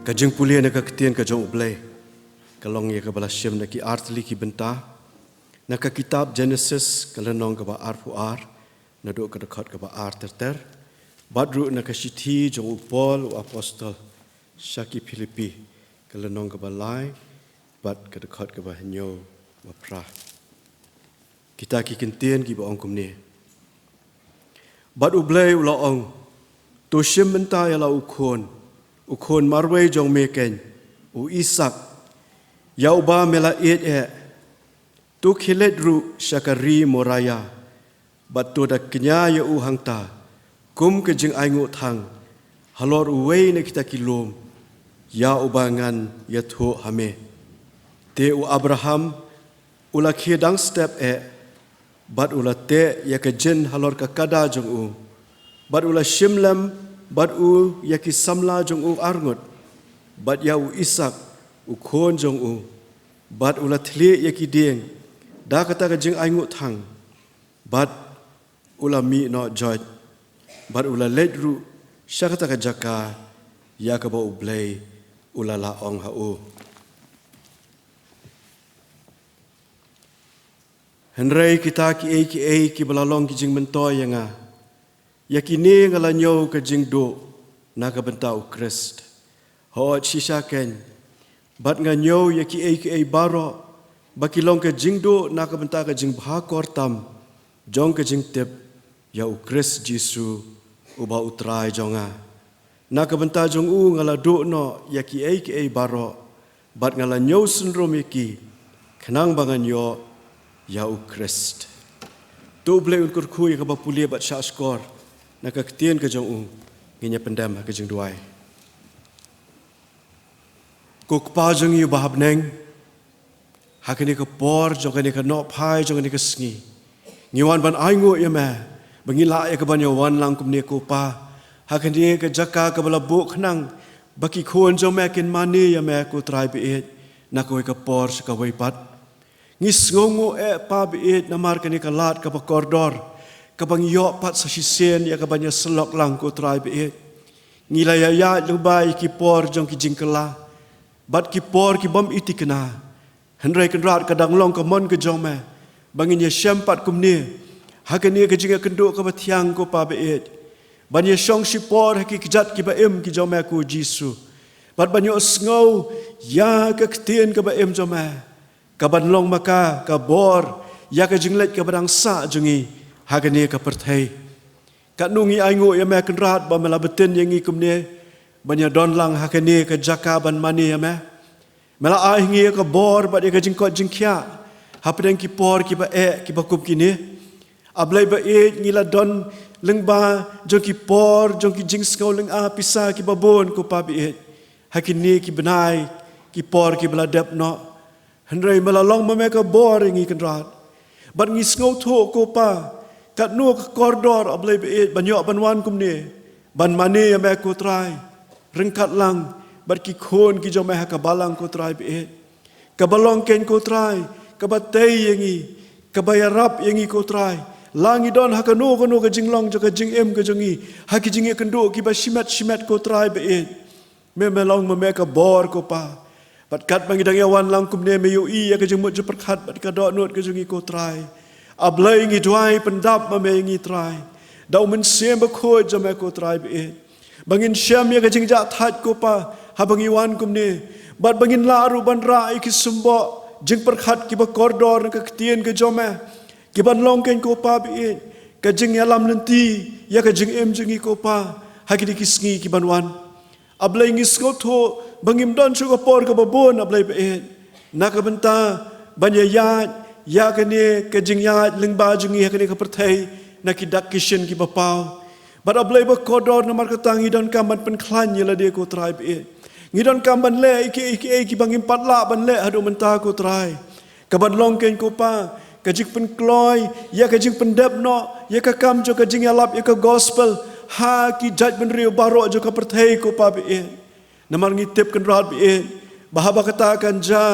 Kajeng pulia na kaktian ka U Blei. Kalong ya ka balasyam na ki artli ki benta. Na ka kitab Genesis kalanong ka ba ar na do ka khot ka ba ar ter. Badru na ka shithi jong Paul u apostol Shaki Filipi kalanong ka ba lai bad ka khot ka ba hanyo ba pra. Kita ki kentian ki ba ong kumne. Bad U Blei u la ong to shim benta ya la ukon marway jong meken u Isak ya uba mela tu khilet ru syakari moraya bat tu da kenya ya u hangta kum ke Jingainguh thang halor uwei ne kita kilom ya ubangan ya thu hame te u Abraham ula khedang step bat ula te ya ke jin halor ka kada jong u bat ula shimlam bat u yaki samla jong u arngot bat ya u Isak u khon jong u bat ula thli yaki ding da kata ka Jingainguh thang bat ula mi no joy bat ula ledru syakata ka jaka ya ka ba U Blei ula la ong ha u henrei kita ki balalong ki jing mentoy yanga yakini ngalanyo ka jingdo na ka bentau Christ ho shisha ken bat nganyo yaki baroh bakilong ka jingdo na ka benta ka jingbha kortam jong ka jingtep ya u Christ Jisu uba U Trai jonga na ka benta jong u ngala do no yaki baroh bat ngalanyo syndrome yaki khnang banganyo ya u Christ tu Blei un kyrkhu ya ka ba pulia bat sha skor na kaktian ka jong u nginya pendam ka jing duai ko kpa jong yu bahab neng hakani ka por jong kani ka no phai jong kani ka sngi ngiwan ban ai ngo ya ma bangila ya ka ban wan lang kum ne ko pa hakani ka jaka ka bala bu khnang baki khon jong ma kin mani ya ma ko trai bi na ko ka por ka wai pat ngis ngongo pa bi na mar kani ka lat ka ba kordor kabang yo pat sa sisen ya kabanya selok lang ko trai be ngila ya lubai ki por jong ki jingkela bat ki por ki bom itikna henrai kenrat kadang long ka mon ke jong ma bangin ya syampat kumni hakani ke jinga kendo ka bathiang ko pa be banya shong si por ki kijat ki ba em ki jong ma ko Jisu bat banyo sngo ya ka ktien ka ba em jong ma ka ban long maka ka bor ya ka jinglet ka badang sa jongi hakani ka perthai ka nungi aingo ya ma kenrat ba mala beten yangi kumne banya don lang hakani ka jaka ban mani ya ma mala ai ngi ka bor ba ka jingkot jingkhya hapdeng ki por ki ba ki ba kup kini ablai ba ngila don lengba jong ki por jong ki jing skau leng a pisa ki ba bon ko pa bi hakini ki benai ki por ki bla dep no hendrai mala long ma me ka bor ngi kenrat bat ngi skau tho ko pa kat nu koridor ablai be banyo banwan kumne ban mani ya me ko trai rengkat lang bat ki khon ki jo me ka balang ko trai be ka balong ken ko trai ka batei yangi ka bayarap yangi ko trai langi don hakano kono ka jinglong jo ka jingem ka jongi haki jinge kendo ki ba shimat ko trai be me melong me ka bor ko pa bat kat bangidang yawan lang kumne me yo ya ka jingmut jo perkhat bat ka do not ka jongi ko trai ablai ngi duai pendap ma me ngi trai dau men sem ba khoi jame ko trai be bangin syam ya gajing ja that ko pa ha bangi wan kum ne bat bangin la ru ban ra ki sumbo jing perkhat ki ba koridor ka ktien ke jome ki ban long ken ko pa be ka jing ya lam lenti ya ka jing em jingi ko pa ha ki sngi ki ban wan ablai ngi sko tho bangim don chu ko por ka ba bon ablai be na ka benta banya ya kani ke jingya lengba jungi kani ka perthai na ki dak kishen ki bapau but ablai ba kodor na mar ka tangi don kamban pen khlan yela de ko trai be ngi don kamban le ki bangim patla ban le adu menta ko trai ka ban long ken ko pa ka jik pen kloy ya ka jik pen dep no ya ka kam jo ka jing yalap ya ka gospel ha ki jaj ben rio baroh jo ka perthai ko pa be na mar ngi tep kan rat be bahaba kata kan ja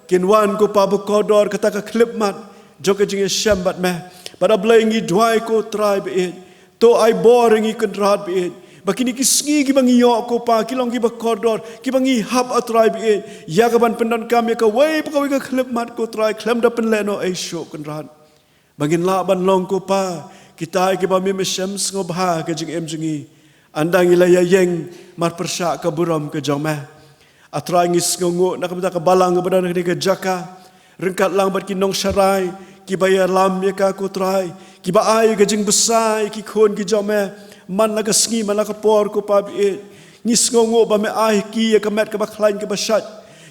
kinwan ko pa kodor kata ka klip mat joka jinge shambat me pada blai ngi dwai ko trai be to ai boring i kan rat be Bakini ki sngi ki bangi yo ko pa kilong ki ba koridor ki bangi hab atrai bi ya ka ban pendan kam ya ka wei pa ka klep mat ko trai klem da pen leno ai sho kan ran bangin la ban long ko pa kita ki ba mi mesem sngewbha ke jing em jingi andang ila ya yeng mar persya ka buram ke jome atrai ngi sngongo nak ka balang ka badan ke jaka rengkat lang bat ki nong sarai ki bayar lam ya ka ko trai ki ba ai ke jing besai ki khon ki jome man la ka sngi man la ka por ko pa bi ngis ngongo ba me ai ki ya ka met ka ba klain ka ba shat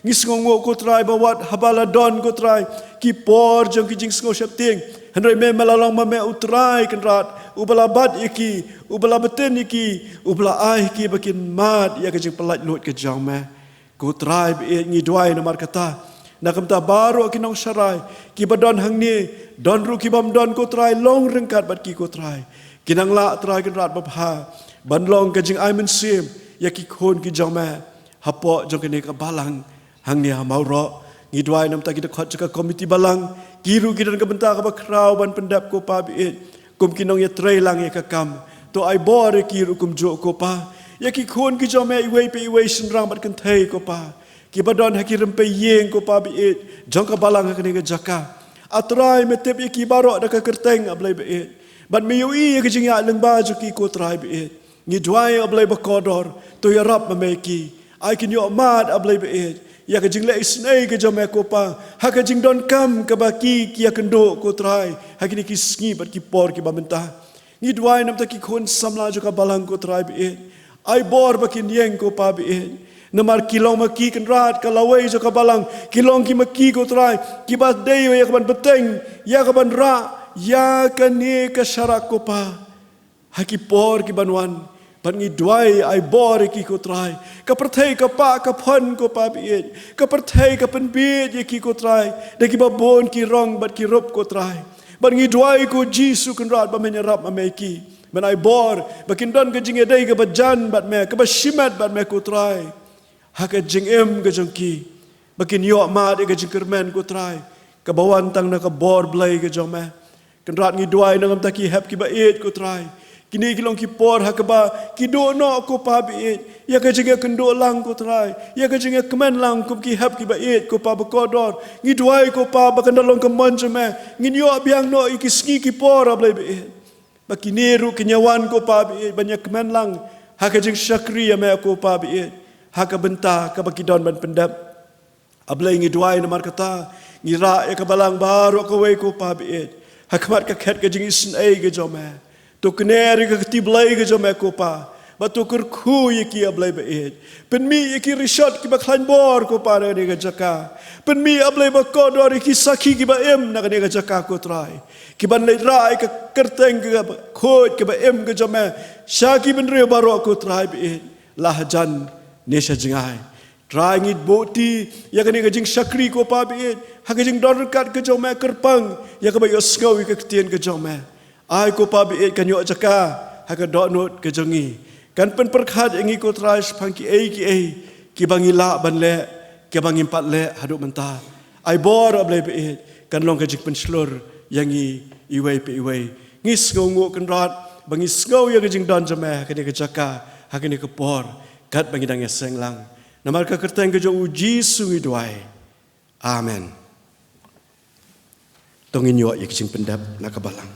ngis ngongo ko trai ba wat habala don ko trai ki por jong ki jing sngo shap ting hendrai me malalong ma me utrai kan rat ubala bat iki ubala beten iki ubala ai ki bakin mat ya ka jing pelat lut ke jong me ko trai bi ngi duai na mar kata nakam ta baroh ki nong sarai ki badon hang ni don ru ki bam don ko trai long rengkat bat ki ko trai kinang la trai kan rat bapha ban long ka jing ai men sim ya ki khon ki jong me hapo jong ke ka balang hang ni Mawroh ngi duai nam ta ki khot ka komiti balang kiru ki dan ka benta ka ba krau ban pendap ko pa bi kum ki nong ya trai lang ya ka kam to ai bor ki ru kum jo ko pa ya ki khon ki jong me iwei pe iwei sin rang bat kan thei ko pa ki badon haki rempe yeng ko pa bi jong ka balang ka ni ka jaka atrai me tep ki baroh da ka kerteng ablai bi ban me yui ka jing ya leng ba ju ki ko trai bi ngi duai ablai ba kodor to ya rap me ki ai kin yo mat ablai bi ya ka jing le isnei ka jome ko pa ha ka jing don kam ka ba ki ya kendo ko trai ha ki ki sngi bat ki por ki ba menta ngi duai nam ta ki khon samla ju ka balang ko trai bi ai bor ba kin yeng ko pa bi namar kilong maki kan rat kalawai jo ka balang kilong ki maki ko trai ki ba dei ya ka ban beteng ya ka ban ra ya ka ni ka syarak ko pa haki por ki banwan ban ngi duai ai bor ki ko trai ka perthai ka pa ka phon ko pa bi ka perthai ka pen bi ye ki ko trai de ki ba bon ki rong bat ki rop ko trai ban ngi duai ko jisu kan rat ba men rap ma me ki ban ai bor bakin don ka jinge dei ka ba jan bat me ka ba shimat bat me ko trai haka jing em ka jong ki bakin yo ma de ka jing kermen ko trai ka bawan tang na ka bor blai ka jong me kan rat ngi duai na ngam ta ki hep ki ba et ko trai kini ki long ki por haka ba ki do no ko pa bi et ya ka jing ka ndo lang ko trai ya ka jing ka men lang ko ki hep ki ba et ko pa ba ko dor ngi duai ko pa ba kan long ka mon jeme ngi yo biang no ki ski ki por blai bi et bakini ru kinyawan ko pa bi et banyak men lang haka jing syakri ya me ko pa bi et haka benta ka bakidon ban pendap ablai ngi duai na mar kata ngi ra ya ka balang baroh ka wei ko pa bi hakmat ka khet ka jing isn ai ka jome to kner ka ti blai ka jome ko pa ba to kyrkhu ye ki ablai ba pen mi ye ki rishot ki ba khlan bor ko pa ne ka jaka pen mi ablai ba ko dor ki sakhi ki ba em na ka ne ka jaka ko trai ki ban lai ra ka kerteng ka khot ka ba em ka jome shaki ben re baroh ko trai bi lahjan nesha jingai try ngit boti ya kani ka jing sakri ko pa bi ha ka jing dor kat ka jome kerpang ya ka ba yo skau ka tien ka jome ai ko pa bi kan yo jaka ha ka do not ka jongi kan pen perkhat ngi ko try phang ki bangi la ban le ki bangi pat le hadu menta ai bor ablai bi kan long ka jing pen slur yang iwei pe iwei ngis ngongo kan rat bangi skau ya ka jing don jome ka ni ka jaka ha ka ni ka por kat bagi dang seng lang namar ka kerteng ke jo uji sungi duai amen tongin yo ye kicing pendap na ka balang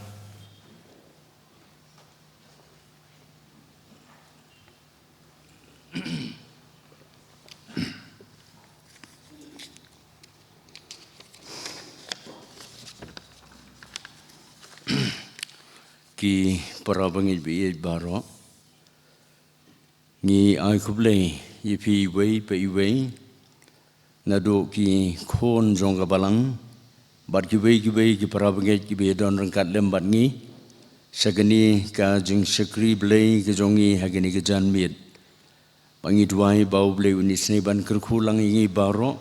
ki para bangeit bi baroh ni I Blei yipi wei pe wei na do ki khon jong ka balang bat ki wei ki para bangeit ki be don rangkat lem bat ni sagani ka jing sakri blei ke jongi hagani ke jan mit bangi duai bau blei uni snei ban kyrkhu lang ngi baroh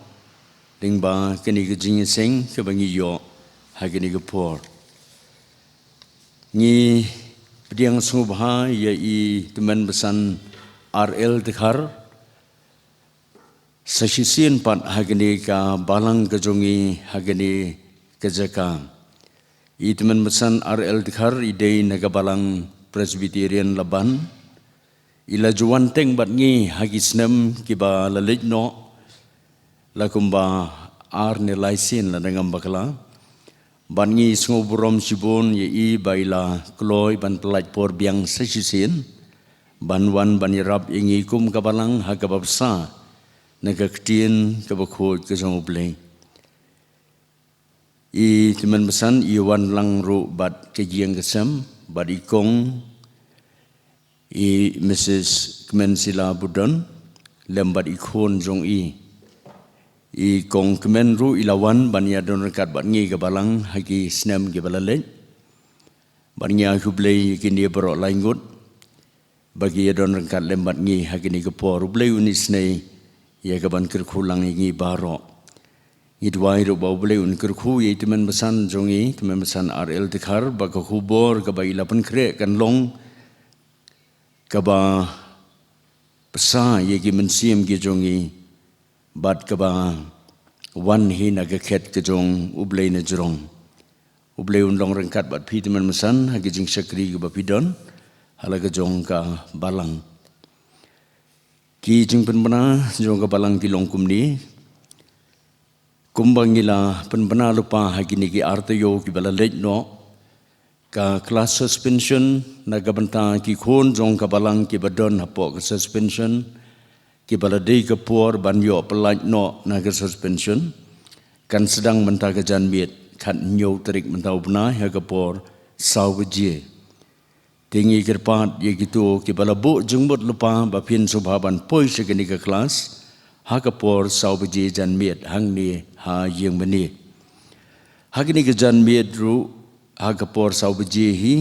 ding ba kani ke jingiaseng ke bangi yo hagani ke por ni Pediang sngewbha ya I.T.Bn besan RL Dkhar sasisian pat hagani ka balang kejongi hagani kejaka I.T.Bn besan RL Dkhar idei naga Balang Presbyterian Laban ila juan teng bat ngi hagi snem kiba lalit no lakumba ar ne laisin la dengam bakala ban ngi sngewbrom sibon ye I baila kloi ban pelaj por biang sesisin ban wan ban irap ingi kum kabalang hagababsa nagaktin kabakho ke U Blei I teman besan I wan lang ru bat ke Jingiaseng bat ikong I Mrs. Kmensila Budon lembat ikon jong I kong kemen ru ilawan bania don rekat bat ngi ke balang hagi snem ke balalej bania U Blei kini baroh laingut bagi don rekat lembat ngi hagi ni ke por U Blei unis nei ya ke ban kyrkhu lang ngi baroh I Duwan ru ba U Blei un kyrkhu ye teman besan jong teman besan RL Dkhar ba ke khubor ke ba ilapan kre kan long ke ba pesa ye ki mensiam ki jong bat ke ba wan hi na ke khet ke jong U Blei na jrong U Blei un long rengkat bat pi teman mesan hagi jing sakri ke ba pidon hala ke jong ka balang ki jing penbena jong ka balang ki long kumni kumbangila penbena lupa hagi ni ki artayo ki bala lej no ka class suspension na gabanta ki khon jong ka balang ki badon hapo ka suspension ki baladei ke por banyo pelaj no naga suspension kan sedang mentah ke janmiet kan nyau terik mentah ubna ya ke por sau beje tinggi kerpat ye gitu ki balabu jengbut lupa bapin subhaban poi segini ke kelas ha ke por sau beje janmiet hang ni ha yang meni ha kini ke janmiet ru ha ke por sau beje hi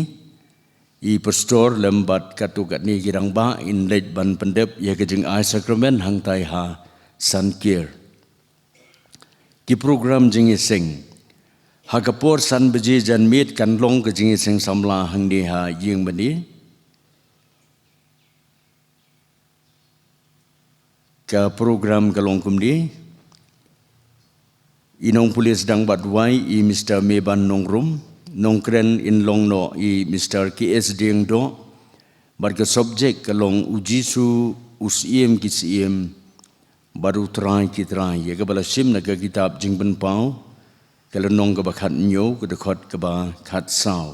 I pastor lembat katukat ni girang ba in late ban pendep ya kejeng I sakramen hang tai ha san kier ki program Jingiaseng ha kapor san beje jan mit kan long ke Jingiaseng samla hang ni ha yeng mani ka program kalong kumdi inong pulis dang badwai I Mr. Meban Nongrum Nongkren in long no I Mr. K.S. do barga subjek kalong ujisu usiem kisiem baru try ki try ya kabala sim na ka kitab jingben pau kalau nong ka bakhat nyo ka khot ka ba khat sao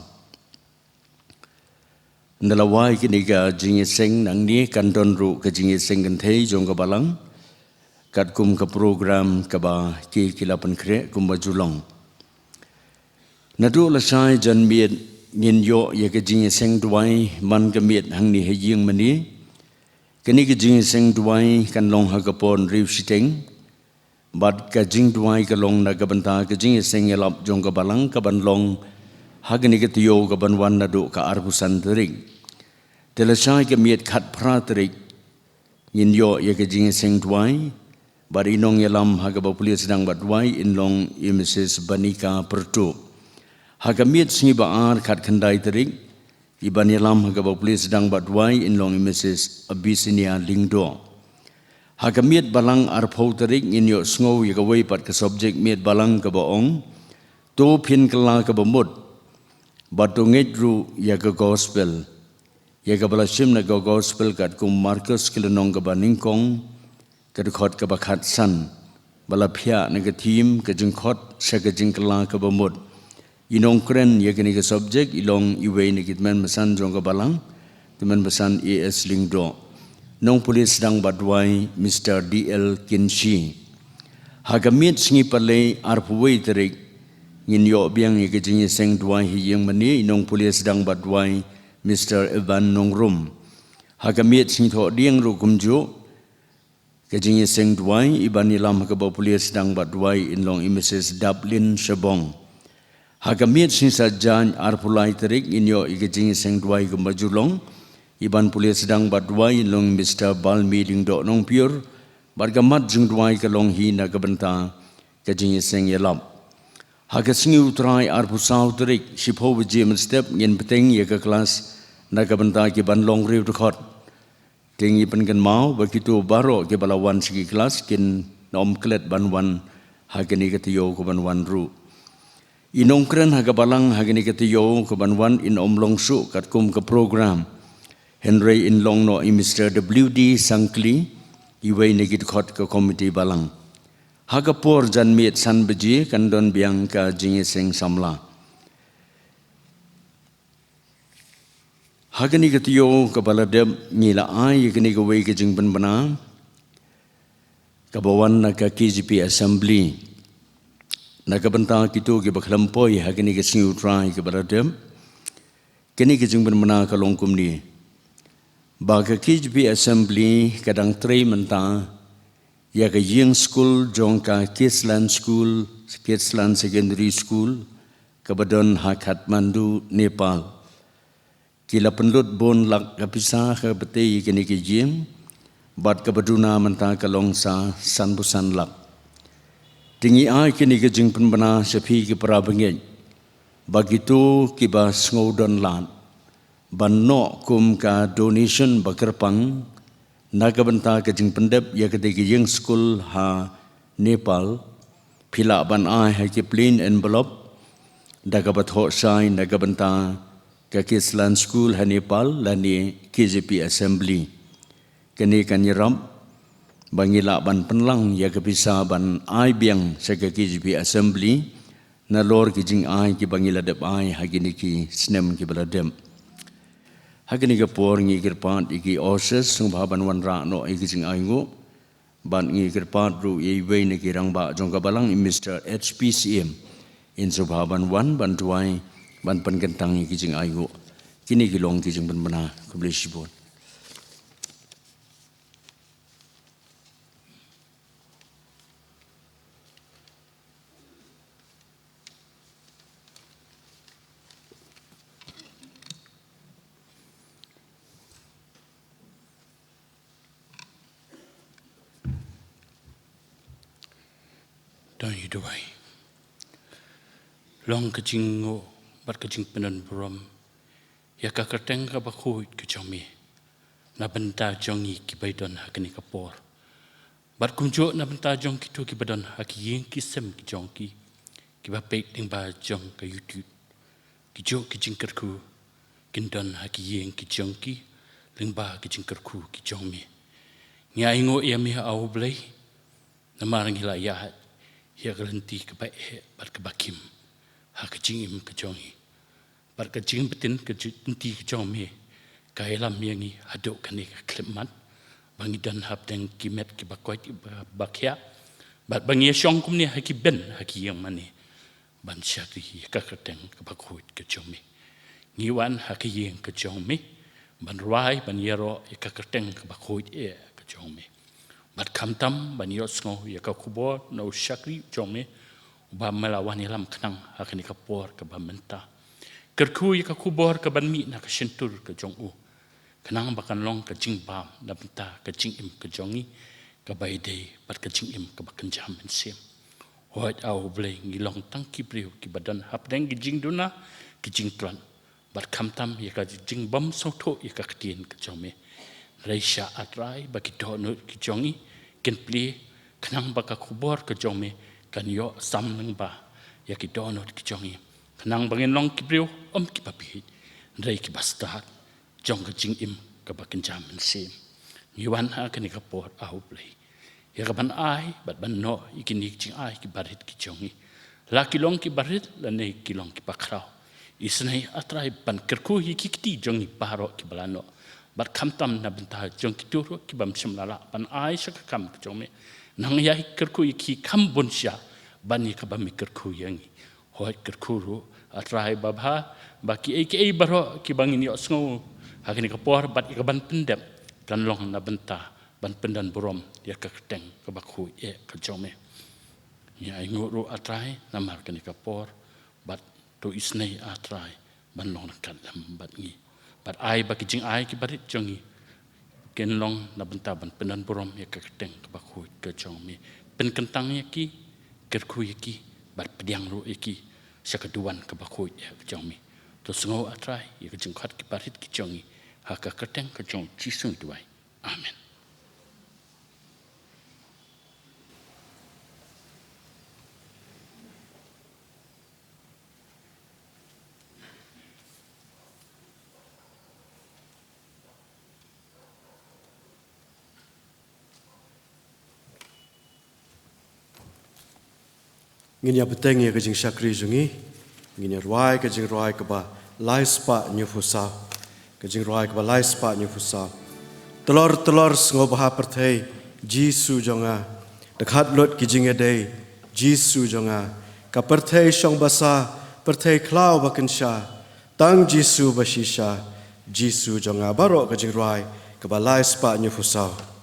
ndalawai kini ka Jingiaseng nang ni kan don ru ka Jingiaseng kan thei jong ka balang kat kum ka program ka ba ki kilapan kre kum ba julong Nadu la sai jan miet ngin yo ye ke Jingiaseng Duwan man ke miet hang ni he yeng mani kini ke Jingiaseng Duwan kan long ha kapon riu siteng bat ka jing Duwan ka long na ka banta ke Jingiaseng elap jong ka balang ka ban long ha kini ke tiyo ka ban wan nadu ka arbusan terik tela sai ke miet khat pra terik ngin yo ye ke Jingiaseng Duwan bat inong elam ha ka ba pulis sedang bat Duwan in long I Mrs. Banika pertu Hagamit sngewbha khat khandai terik iban yalam hagaba pulis sedang badwai in long Mrs. Abisinia lingdo Hagamit balang arpau terik in yo sngau yagawai pat ke subjek miet balang ke baong to pin kala ke bamut batunget ru yaga gospel yaga balasim na go gospel kat kum Marcus kilenong ke baningkong ke khot ke bakhat san balapia na ke team ke jengkhot sa ke jengkala ke bamut Nongkren ya kini ke subjek ilong iwei ni kitman besan jong ke balang teman besan AS lingdo nong pulis sedang badwai Mr. DL Kinshi hagamit sngi palei arpuwei terik ngin yo biang ye ke Jingiaseng Duwan hi yang mani nong pulis sedang badwai Mr. Evan Nongrum hagamit sngi tho diang ru kumjo ke Jingiaseng Duwan iban ilam ke ba pulis sedang badwai in long Mrs. Dublin Shabong Hagamit sinsa jan arpulai terik inyo ike Jingiaseng Duwan ke majulong iban pulis sedang badwai long Mr. Balmi lingdo nong pure bargamat jing Duwan ke long hi na kebenta ke Jingiaseng yelap Sngi U Trai arpusau terik shipho beje step ngin peteng ye ke kelas na kebenta ke ban long riu khot tingi pengen mau begitu baroh ke balawan segi kelas kin nom klet banwan hagani ke tiyo ke banwan ru Nongkren haga balang hagini ketiyo ke banwan in omlong su kat kum ke program Henry in long no Mr. W.D. Sangkli, iway negit khot ke komiti Balang. Hagapor jan miet san beji kandon biang ka Jingiaseng samla. Hagani ketiyo kepala dem nila ai kini kawai ke jing benar. Kabawan naga KGP Assembly naga bentang kitu ke baklampoi hagani ke Sngi U Trai ke baradem kini ke jing benar ka longkum ni baga KGP Assembly kadang tray mentang ya ke young school jongka Kidsland School Kidsland Secondary School kabadon hakat mandu Nepal kila penlut bon lak kapisa ke betei kini ke jing bat kabaduna mentang kalongsa san busan lak. Tinggi ai kini ke jing penbena sepi ke para bangeit. Bagitu kiba sngoudon lat. Ban no kum ka donation bakerpang naga benta ke jing pendep ya ke yang school ha Nepal pila ban ai ha ke plain envelope daga bat ho sai naga benta ke Kidsland School ha Nepal lani KGP Assembly. Kini kan yeram bangila ban penlang ya kepisa ban ai biang sega KGP Assembly na lor ki jing ai ki bangila dep ai hagini ki snem ki baladem hagini ka por ngi kirpat iki oses sngewbha ban wan ra no iki jing ai ngo ban ngi kirpat ru ye wei ne ki rang ba jong ka Balang Mr. HPCM in sngewbha ban wan ban tuai ban penkentang iki jing ai ngo kini ki long ki jing ban bana kublesibon. Don't you do I? Long Jingainguh, but Jingainguh Brom, Yakakateng Baku Kachami, Nabanta Jongi Kibadon Hakani Kapor. But Kunjo Nabanta Jonki to Kibadon Haki Kisem Jonki, Kibapek by Jong Kayutu, Kijo Kijinkerku, Kindon Haki Kijonki, Limba Kijinkerku Kijomi. Jingainguh Yami U Blei, Namarangila Yahat. Ia gelenti kebaik bar kebakim ha kecingim kejongi bar kecing betin kecenti kejomi kailam yangi haduk kani klemat bangi dan hab deng kimet ki bakoi bakya bar bangi syong kumni haki ben haki yang mani ban syakri ka keteng kebakoi kejomi ngiwan haki yang kejomi ban rai ban yero ka keteng kebakoi kejomi Bat kamtam ban yot sngo ya ka kubor no syakri jome ba melawan ilam kenang akan kapor ke bamenta kyrkhu ya ka kubor ke ban mi na ka sentur ke jongu kenang bakan long ke jingbam na benta ke jingim ke jongi ke baidei bat ke jingim ke bakan jam sem hot au blei ngilong tang ki priu ki badan hap deng ki jingduna ki jingtran bat kamtam ya ka jingbam soto ya ka ktien ke jome Raisha atrai bagi donut ki jongi ken pli kenang baka kubor ke jome kan yo sam nang ba ya ki donut ki jongi kenang bangin long ki brio ki papi rai ki bastat jong ke jing im ka bakin jam sem yuan ha kan ka por au play ya ka ban ai bat ban no ikini jing ai ki barit ki jongi la ki long ki barit la nei ki long ki pakrao isnai atrai ban kerku hi ki ti jongi baroh ki balano bat kamtam na benta jong kituro ki bam simlala ban ai sak kam jome nang ya kyrkhu ki kam bonsya bani ka bam kyrkhu yangi hoi kyrkhu ru atrai babha baki ai baro ki bangin yo sngo hakini ka por bat ka ban pendem kan long na benta ban pendan borom ya ka keteng ka bakhu ka jome ya nguru atrai namar kani ka por bat to isnei atrai ban long kan bat ngi But ai bagi jing ai ki barit jongi ken long na bentaban penan borom ya ka keteng ka bakhu ke jongi pen kentang ya ki kyrkhu ya ki bat pediang ru ya ki saka duwan ka bakhu ya jongi to sngo atrai ya ka jing khat ki barit ki jongi ha ka keteng ka jong chi sung duai amen nginya beteng ya kejing syakri jungi nginya ruai kejing ruai keba lai spa nyufusa kejing ruai keba lai spa nyufusa telor sngewbha perthai Jisu jonga Dkhar lot kejing edai Jisu jonga ka perthai syong basa perthai klau bakensha tang Jisu basisha Jisu jonga baroh kejing ruai keba lai spa nyufusa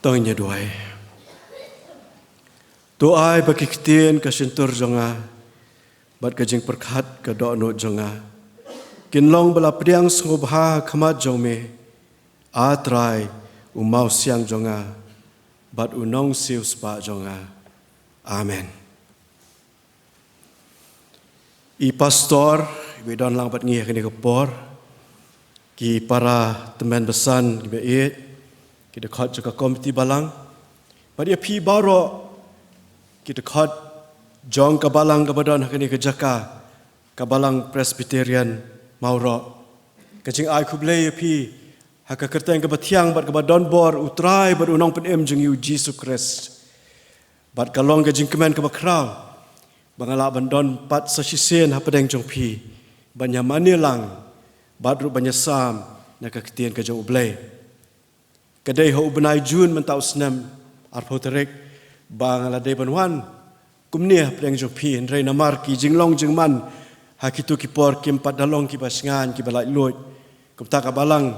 Tongnya doai. Doai bagi ketien ke sentur jonga, bat kejing perkat ke doa jonga. Kinlong bela pediang sngewbha khamat jome, I Trai umau siang jonga, bat unong siu spa jonga. Amen. I pastor, bedon lang bat ngih kini kepor, ki para teman besan ki bait, kita khot juga komiti balang. Pada pi baroh kita khot jong ke balang ke badan kini ke jaka ke Balang Presbyterian Mawroh. Kecing I Blei pi hak kerteng ke batiang bat ke badan bor U Trai bat unong pen Jingiu Yesus Kristus. Bat kalong ke jingkemen ke bakrau. Bangala bandon pat sasisen hapadeng jong pi. Banya manilang bat ru banya sam nak ketien ke U Blei. Kedai ho benai jun mentau senam arpoterek bangala de banwan kumnia pedeng jong pi ndrai namar ki jinglong jingman hakitu ki por kim pat dalong ki basngan ki balai loit kumta ka balang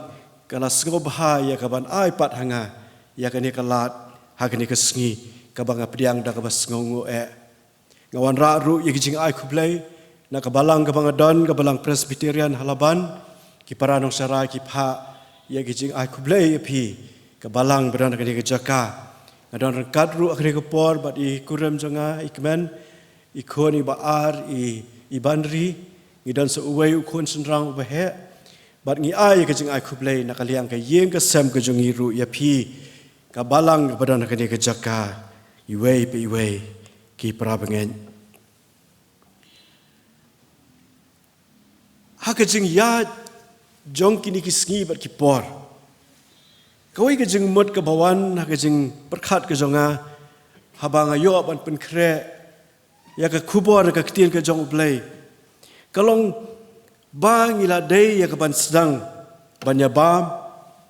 kala sngewbha ya ka ban ai pat hanga ya kani kalat hakani ka sngi ka banga pediang da ka basngongo ngawan ra ru ya jing ai Blei na ka balang ka banga don ka Balang Presbyterian halaban ki paranong sarai ki pha ya jing ai Blei pi ka balang berana kani ka jaka ngadon rengkat ru akhri ka por bat I kurem jonga ikmen I khoni baar I bandri ngidan seuwei ukon senrang ubahe bat ngi ai ka jing ai khublei na kaliang ka yeng ka sem ka jungi ru ya phi ka balang badan ka ni ka jakka iwei pe iwei ki pra bangeit ha ka jing ya jong kini ki sngi bat ki por kawai ka jing mut ka bawan ha ka jing perkhat ka jonga habang ayo ban pen kre ya ka khubor ka ktien ka jong ublei kalong bang ila dei ya ka ban sedang ban ya bam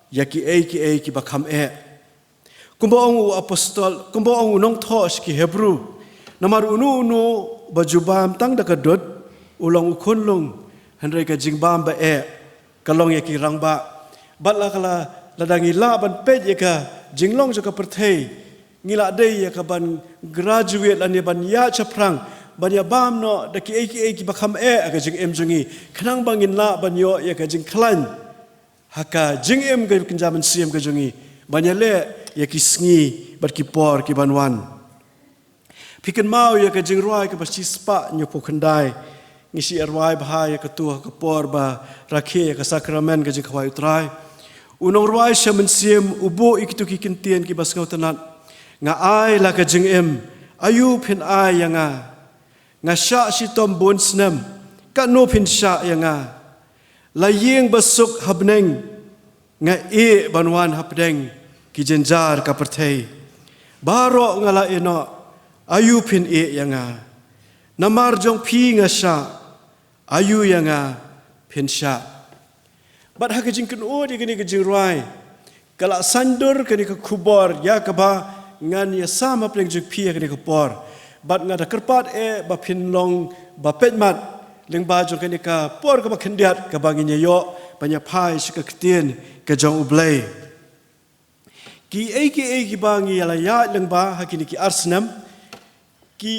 ya ki ki bakam kumbo ong apostol kumbo ong nong thos ki hebrew namar unu bajubam tang da ka dot ulong ukhunlung handrai ka jingbam ba kalong ya ki rangba batla kala ladangi la ban pet ya ka jinglong jo ka perthei ngila dei ya ka ban graduate lan ya ban ya chaprang ban ya bam no da ki ki bakam ka jing em jungi khnang bangin la ban yo ya ka jing khlan haka jing em ga kinjaman siem ka jungi ban ya le ya ki sngi bat ki por ki banwan pikan mau ya ka jing roi ka basi spa nyo pokhandai ngisi arwai bahaya ka tuah ka por ba rakhe ka sakramen ka jing khwai utrai unong roi shaman siem ubo ikitu ki kintien ki bas ngautanat nga ai la ka jing em ayu phin ai yanga nga sha si tom bon snem ka no phin sha yanga la yeng basuk habneng nga banwan habdeng ki jenjar ka perthei baroh ngala eno ayu phin yanga namar jong phi nga sha ayu yanga phin sha bat ha ka jing kun o di gani ka jing roi kala sandur kani ka khubor ya ka ba ngan ya sama pleng jing phi kani ka por bat nga da kerpat ba phin long ba petmat leng ba jong kani ka por ka ba khendiat ka ba ngi yo banya phai shika ktien ka jong ublei ki ki ba ngi ala ya leng ba hakini ki arsnam ki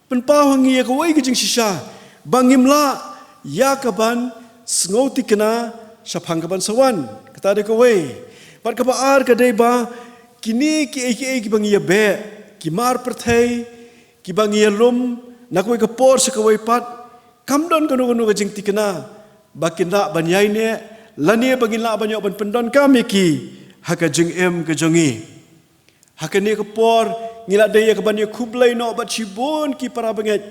penpa hangi ya ka wai ka jing shisha bangimla ya ka ban sngoti kana shaphang ka ban sawan kata de ka wai bat ka ba ar ka dei ba kini ki bangi ya be ki mar perthei ki bangi ya lum nakoi ka por sa ka wai pat kamdon ka no ka jing tikana bakinda banyai ne lani bangila banyo ban pendon kami ki haka jing em ka jongi haka ne ka por ngila dei ka ban ya khublei no bat chibon ki para bangeit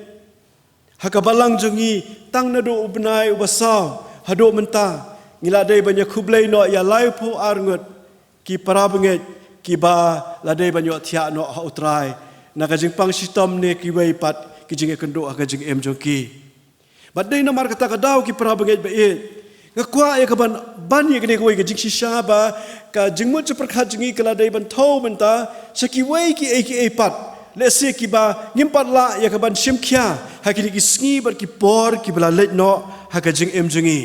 haka balang jongi tang na do ubnai ubasau hado menta ngila dei ban ya khublei no ya lai pho arngut ki para bangeit ki ba la dei ban yo thia no ha utrai na ka jing pang sitom ne ki wei pat ki jing kendo haka jing em jongi bat dei na mar kata ka daw ki para bangeit ba nga kwa ya ka ban ye kene koi ka jing shisha ba ka jingmut cha prakhat jingi kala dei ban tho menta saki wei ki pat le se ki ba ngimpat la ya ka ban sim khia hakini ki sngi bar ki por ki bla let no ha ka jing em jingi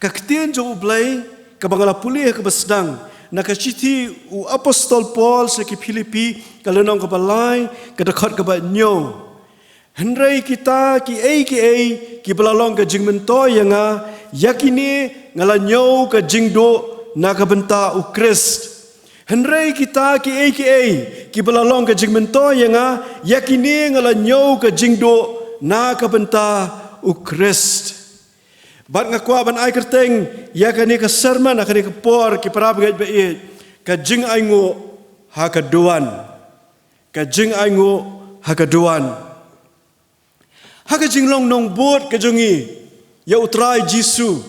ka ktien jo ublei ka bangala puli ka basdang na ka chithi u apostol paul se ki philippi ka lenong ka balai ka dakhot ka ba nyo Hendrai kita ki belalong ke jingmento yanga yakini ngala nyau ke jingdo na ka benta u Krist. Hendrai kita ki belalong ke jingmento yanga yakini ngala nyau ke jingdo na ka benta u Krist. Bat ngakwa ban ai kerteng yakani ke sermon akani ke por ki parabget bait ka Jingainguh ha ka Duwan. Ka Jingainguh ha ka Duwan. Haka jinglong nong bot ka jongi ya utrai Jisu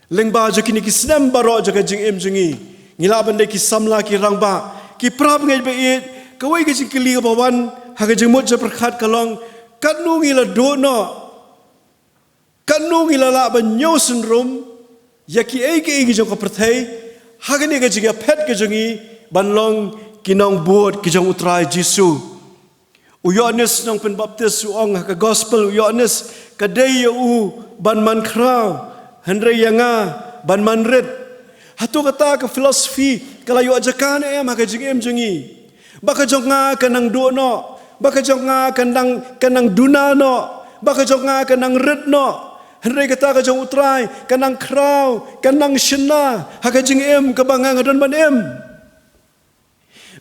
lengba jo kini ki snam baroh jo ka jing em jongi ngila bande ki samla ki rangba ki prab ngai bait ka wai ka jing kili ka bawan haka jing mot jo perkhat kalong kanu ngila do no kanu ngila la ban nyo syndrome ya ki jo ka perthai haka ni ka jing phet ka jongi ban long kinong bot ki jong utrai Jisu Uyonis nang penbaptis uong ka gospel uyonis kadai u ban man krau hendrai yanga ban man red hatu kata ka filosofi kala yu ajakan maka jing em jengi baka jonga kanang do no baka jonga kanang duna no baka jonga kanang red no hendrai kata ka jong utrai kanang krau kanang shina haka jing em ka bangang don ban em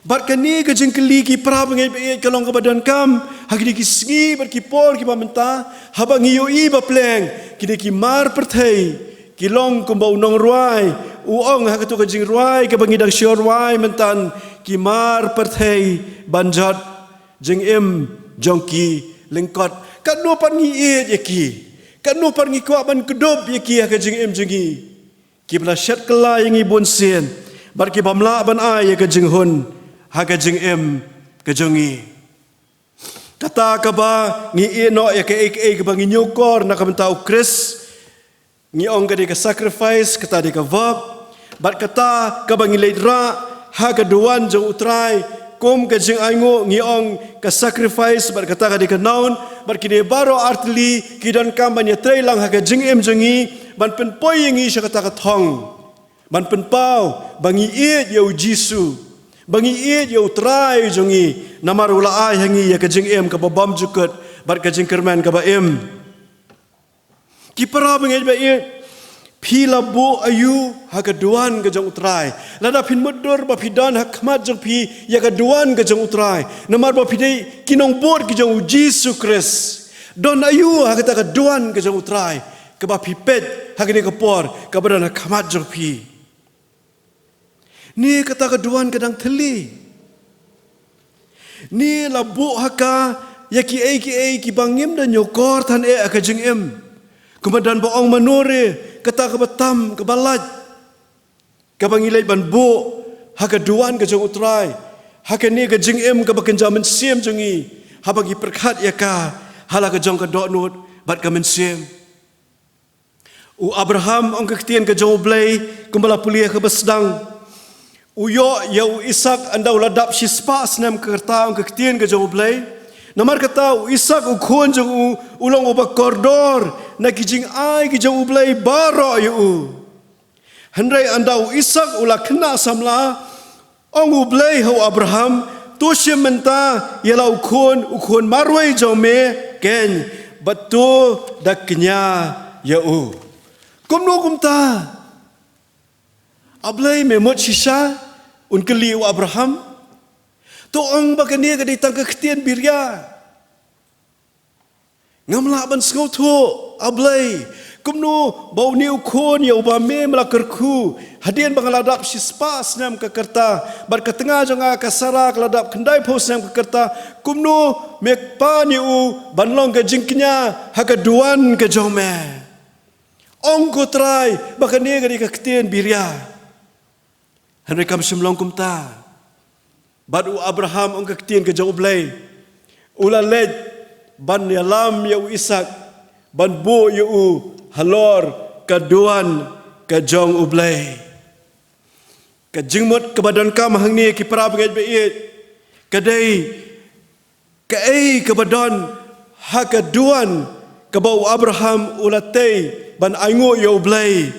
Bat kani ke jengkeli ki pra bengai bait kalong kebadan kam hagi ki sngi bar ki por ki bamenta haba ngiyo I ba pleng ki mar perthei ki kilong kumbau nong ruai uong ha katu ka jing ruai ka bangi dang syor ruai mentan kimar perthei banjat jing im jongki lengkot kat no pan ngi e yaki kat no pan ngi kwa ban kedob yaki ha ka jing im jingi ki bla shat kala yang ibun sien bar ki bamla ban ai ka jing hun ha ka jing im ka jongi kata ka ba ngi e no ya ka e ka bangi nyokor na ka mentau kris ngi ong ka di ka sacrifice kata di ka verb bat kata ka bangi leidra ha ka duwan jong utrai kum ka jingainguh ngi ong ka sacrifice bat kata ka di ka naun bat kini baroh artli kidan kam ban ya trailang ha ka jingim jongi ban pen poi ngi sha kata ka thong ban pen pau bangi e yo jisu bangi e yo trai jongi namar ula ai hangi ya ka jingim ka babam jukut bat ka jingkerman ka ba em ki para bangeit ba e pila bo ayu ha ka duwan ka jong utrai lada pin mudur ba pidan ha khmat jong pi ya ka duwan ka jong utrai namar ba pidei kinong bor ki jong jisu kris don ayu ha ka duwan ka jong utrai ka ba pipet ha ka por ka badan ha khmat jong pi ni kata ka duwan ka dang theli ni labu ha ka ya ki ki bangim dan nyokor than e ka jing em kemudian boong manore kata ke betam ke balaj ke bangilai ban bo ha ke duwan ke jong utrai ha ke ni ke jing em ke baken jaman sim jongi ha bagi perkhat ya ka hala ke jong ke dok nut bat ke men sim u Abraham ong ke tien ke jong Blei kembala pulia ke besdang u yo ya u Isak andau ladap sispa senam ke kerta ong ke tien ke jong Blei namar kata u Isak u khon jong u ulong oba kordor na kijing ai kijong U Blei baroh yu handai andau Isak ula kena samla ong U Blei ho Abraham tu menta yala u khon marwai jome ken batu daknya yu kumno kumta Ablei memot sisa un keli u Abraham tu ong bakania ka ditang ke ketien birya ngamla ban sngau tho Ablei kumno bau niu khon ya uba me mala kyrkhu hadien bangaladap sispas nam ka kerta bar ka tengah jonga ka sarak ladap kendai pos nam ka kerta kumno mekpa niu banlong ka jingknya ha ka duwan ka jome ong ko trai bakane ga di ka ketien birya hanre kam simlong kumta badu Abraham ong ka ketien ka jong Blei ula led ban yalam ya u Isak ban bo ya u halor ka duwan ka jong U Blei ka jingmut ka badan kam hang ni ki para bangeit beit kadai ka ei ka badan ha ka duwan ka bau Abraham ulatei ban aingo ya U Blei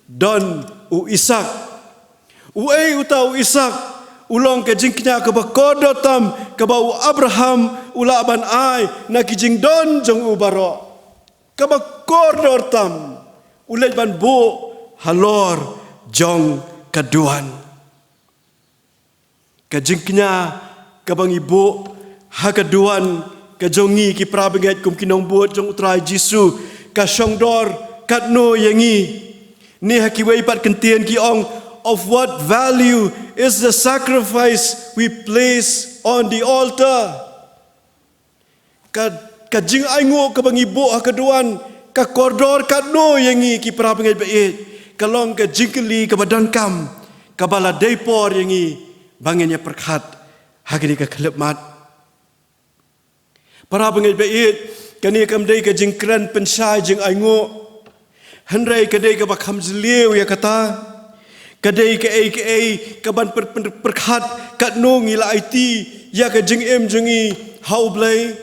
don u Isak u ei utau Isak ulong ke jingknya ke bakodo tam ke bau Abraham ula ban ai na ki jing don jong u baroh ke bakodo tam ulai ban bo halor jong kaduan ke jingknya ke bang ibu ha kaduan ke jongi ki prabengait kum kinong buat jong utrai Jisu ka songdor katno yangi ni ha kiwei pat kentien ki ong of what value is the sacrifice we place on the altar. Ka jingainguh ka bangibo ha kaduan ka kordor kadno yangi ki pra bangeit bait kalong ka jingkeli ka badangkam ka bala depor yangi bangenya perkhat ha kini ka klepmat para bangeit bait kani kam dei ka jingkran pensai jingainguh handrai ka dei ka bakham jliu ya kata kadai ke ka ban perkhat kat no ngila IT ya ka jing em jungi how Blei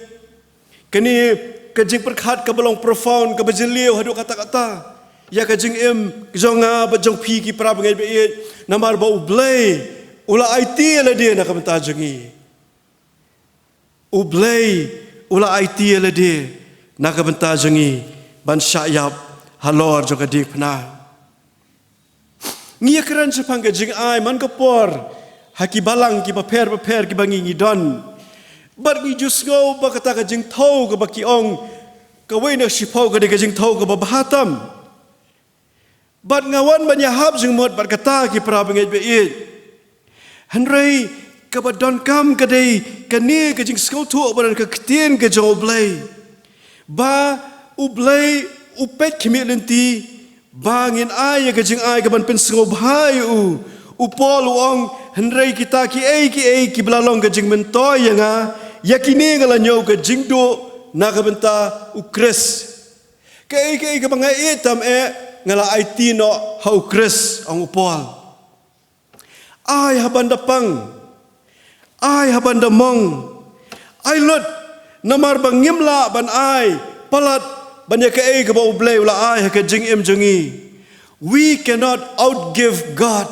kani ka jing perkhat ka balong profound ka bajeliu hadu kata-kata ya ka jing em jonga bajong pi ki pra bangai beit namar ba U Blei ula IT la dia na ka menta jungi U Blei ula IT la dia na ka menta jungi ban syayap halor joka dik pna ngia keran sepang ke jing ai man kapor haki balang ki paper ki bangi ngidon bar ngi jusgo ba kata ka jing thau ka baki ong ka wei na sipau ka de ka jing thau ka ba bahatam Bat ngawan banyahab jeng mot bat kata ki pra bangeit beit. Henry kabadon kam kadai kani ke jing skau tu baran ke ketien ke U Blei. Ba U Blei upet kimi lenti bangin ai ke jing ai ke ban pen sngewbha u pol uong Henry kita ki belalong ke jing mentoy nga yakini ngalanyo ke jing do na ke benta u kris. Ke bangait tam ngala IT no hau kris ang upol. Ai haban dapang, ai haban damong, ai lut namar bangimla ban ai palat banya ke ba U Blei ula ai ke jing jengi. We cannot outgive God.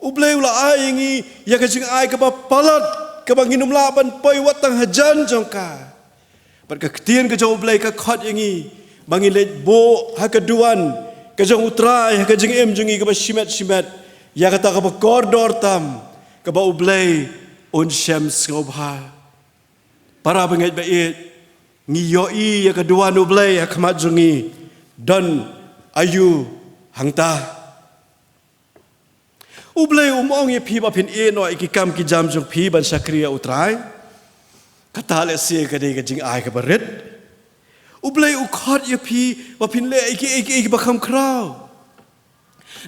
U Blei ula ai ngi ya ke jing ai ke ba palat ke banginum la ban poi watang hajan jongka. Bat ke ketien ke U Blei ke khot ngi bangin let bo ha ke Duwan ke jong U Trai ha ke jing jengi ke ba shimet ya kata ke ba koridor tam ke ba U Blei on syam sngewbha. Para bangeit bait ngi yoi ya ke Duwan U Blei ha khamat jungi dan ayu hangta. U Blei umong ye phi ba phin no iki kam ki jam jong phi ban sakria U Trai. Kata le se ke dei ke jing ai ke baret. U Blei u khot ye phi ba phin le iki ba kham krau.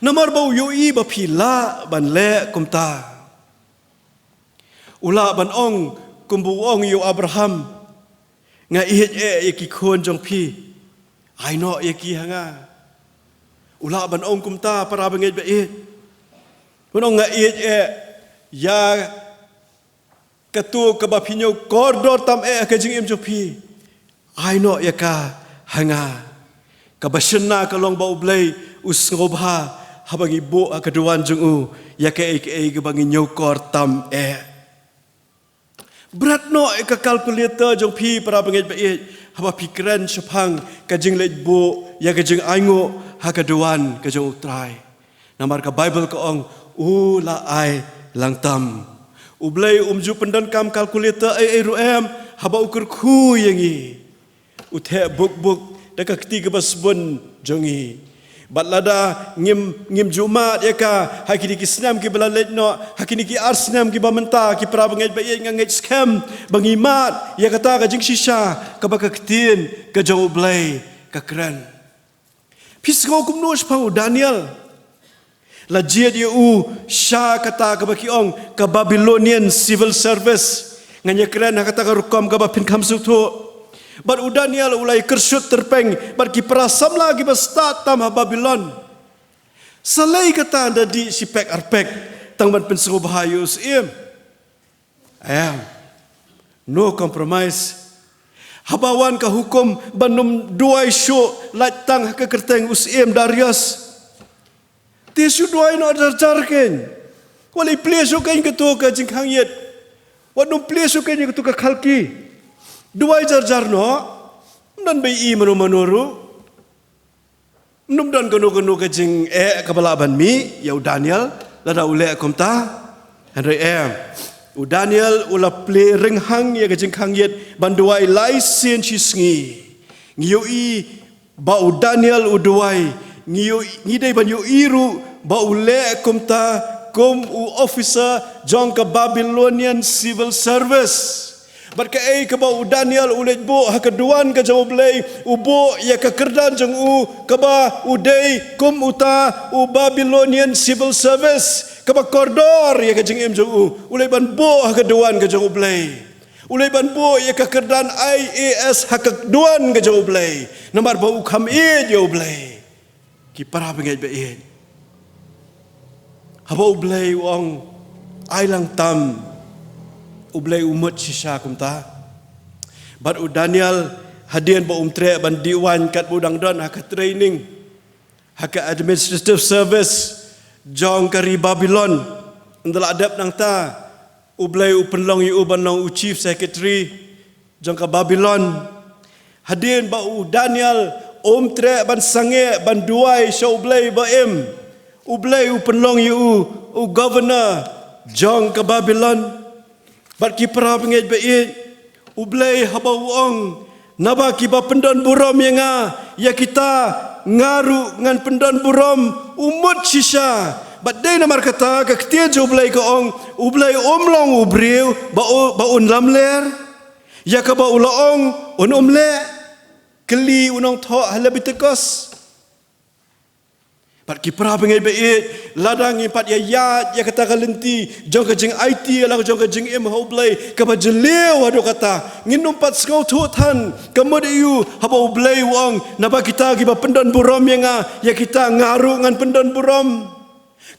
Namar bau yoi ba phi la ban le kumta. Ula ban ong kumbu ong yo Abraham nga ye ki khon jong phi. Ai no ye ki hanga. Ula ban ong kumta para bangeit bait. Bunong nga ya katu ka ba phinyo koridor tam ka jing jong phi. Ai no ye ka hanga. Ka basna ka long ba U Blei usngewbha habangi bo ka Duwan jung u ya ke bangi nyokor tam berat no ka kalkulator jong phi para bangeit bait haba pikiran sepang ka jing let bo ya ka jing aingo ha ka Duwan ka jong U Trai. Namar ka Bible ka ong u la ai lang tam. U Blei umju pendan kam kalkulator ruem haba ukur khu yangi. Uthe buk daka ketiga basbun jongi. Batlada ngim Jumat ya ka hakini ki snam ki belalet no hakini ki arsnam ki bamenta ki pra bangait bait ngangai scam bangimat ya kata ka jing shisha ka baka ketin ka jong U Blei ka kran. Pisgo kumno spau Daniel la jiat u sha kata ka baki ong ka Babylonian civil service nganya kran kata ka rukom ka bapin kamsu tu. Bar u Daniel ulai kersut terpeng bar ki prasam lagi bastat tam Babylon. Salai kata anda di sipek arpek tang ban pensngewbha usiem. No compromise. Habawan ka hukum banum duai syo latang ka kerteng usiem Darius. Tisu duai no jarjarken. Walai pleso kain ketu ka jingkhangyet. Wadum pleso kain ketu ka khalki. Duai jar no, dan bai menuru, dan kanu ke jing kebalaban mi, ya Daniel, lada ule komta, Henry u Daniel ula play renghang ya ke jing kangyet banduai lai sen chisngi, ngiyoi ba u Daniel u duai, ngidai ban yu iru ba ule komta kom u officer jong ke Babylonian civil service. Barka ka ba u Daniel ulet bo ha ka Duwan ka U Blei ubo ya ka kerdan jong u ka ba u dei kum uta u Babylonian civil service ka ba koridor ya ka jing jong u ulai ban bo ha ka Duwan ka U Blei ulai ban bo ya ka kerdan IAS ha ka Duwan ka U Blei namar ba u kham U Blei ki para bangait bait ha ba U Blei wong ai lang tam U Blei umut sisa kumta. Bat u Daniel hadian ba umtre ban Duwan kat budang don haka training haka administrative service jong kari Babylon ndala adap nang ta U Blei u penlong yu ban nong u chief secretary jong ka Babylon hadian ba u Daniel umtre ban sange ban duai sha U Blei ba U Blei u penlong yu u governor jong ka Babylon. Bat ki para bangeit bait U Blei haba uong naba ki ba pendon burom yang ya kita ngaru ngan pendan burom umut shisha bat dei namar kata ka ketia jo Blei ka ong U Blei omlong u breu ba un lamler ya ka ba ulaong un omle keli unong tho halabitekos pat kipra bangeit bait ladang impat ya kata kalenti jong ka jing IT ala jong ka jing U Blei ka ba jeleu ado kata nginum pat skau thu than kamod yu haba U Blei wong na ba kita gi ba pendan burom ya kita ngaru ngan pendan burom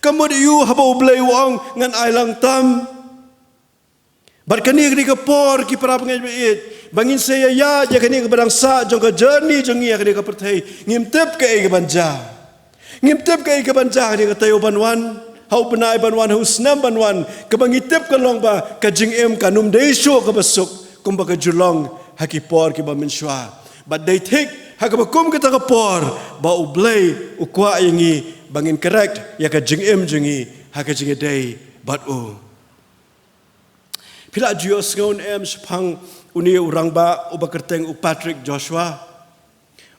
kamod yu haba U Blei wong ngan ailang tam bat kani ka por kipra bangeit bait bangin saya ya kani ka badang sa jong ka journey jong ya kani ka perthai ngimtep ka e banja ngimtep ka ika banja ni ka tayo banwan hau penai banwan hau snam banwan ka bangitep ka long ba ka jingem ka num deisho ka basuk kum ba ka julong hakipor ki ba menshwa but they take hakabakum ka ta por ba U Blei u kwa yangi bangin correct ya ka jingem jingi haka jingi dei but u pila jios ngon sepang uni urang ba u bakerteng u Patrick Joshua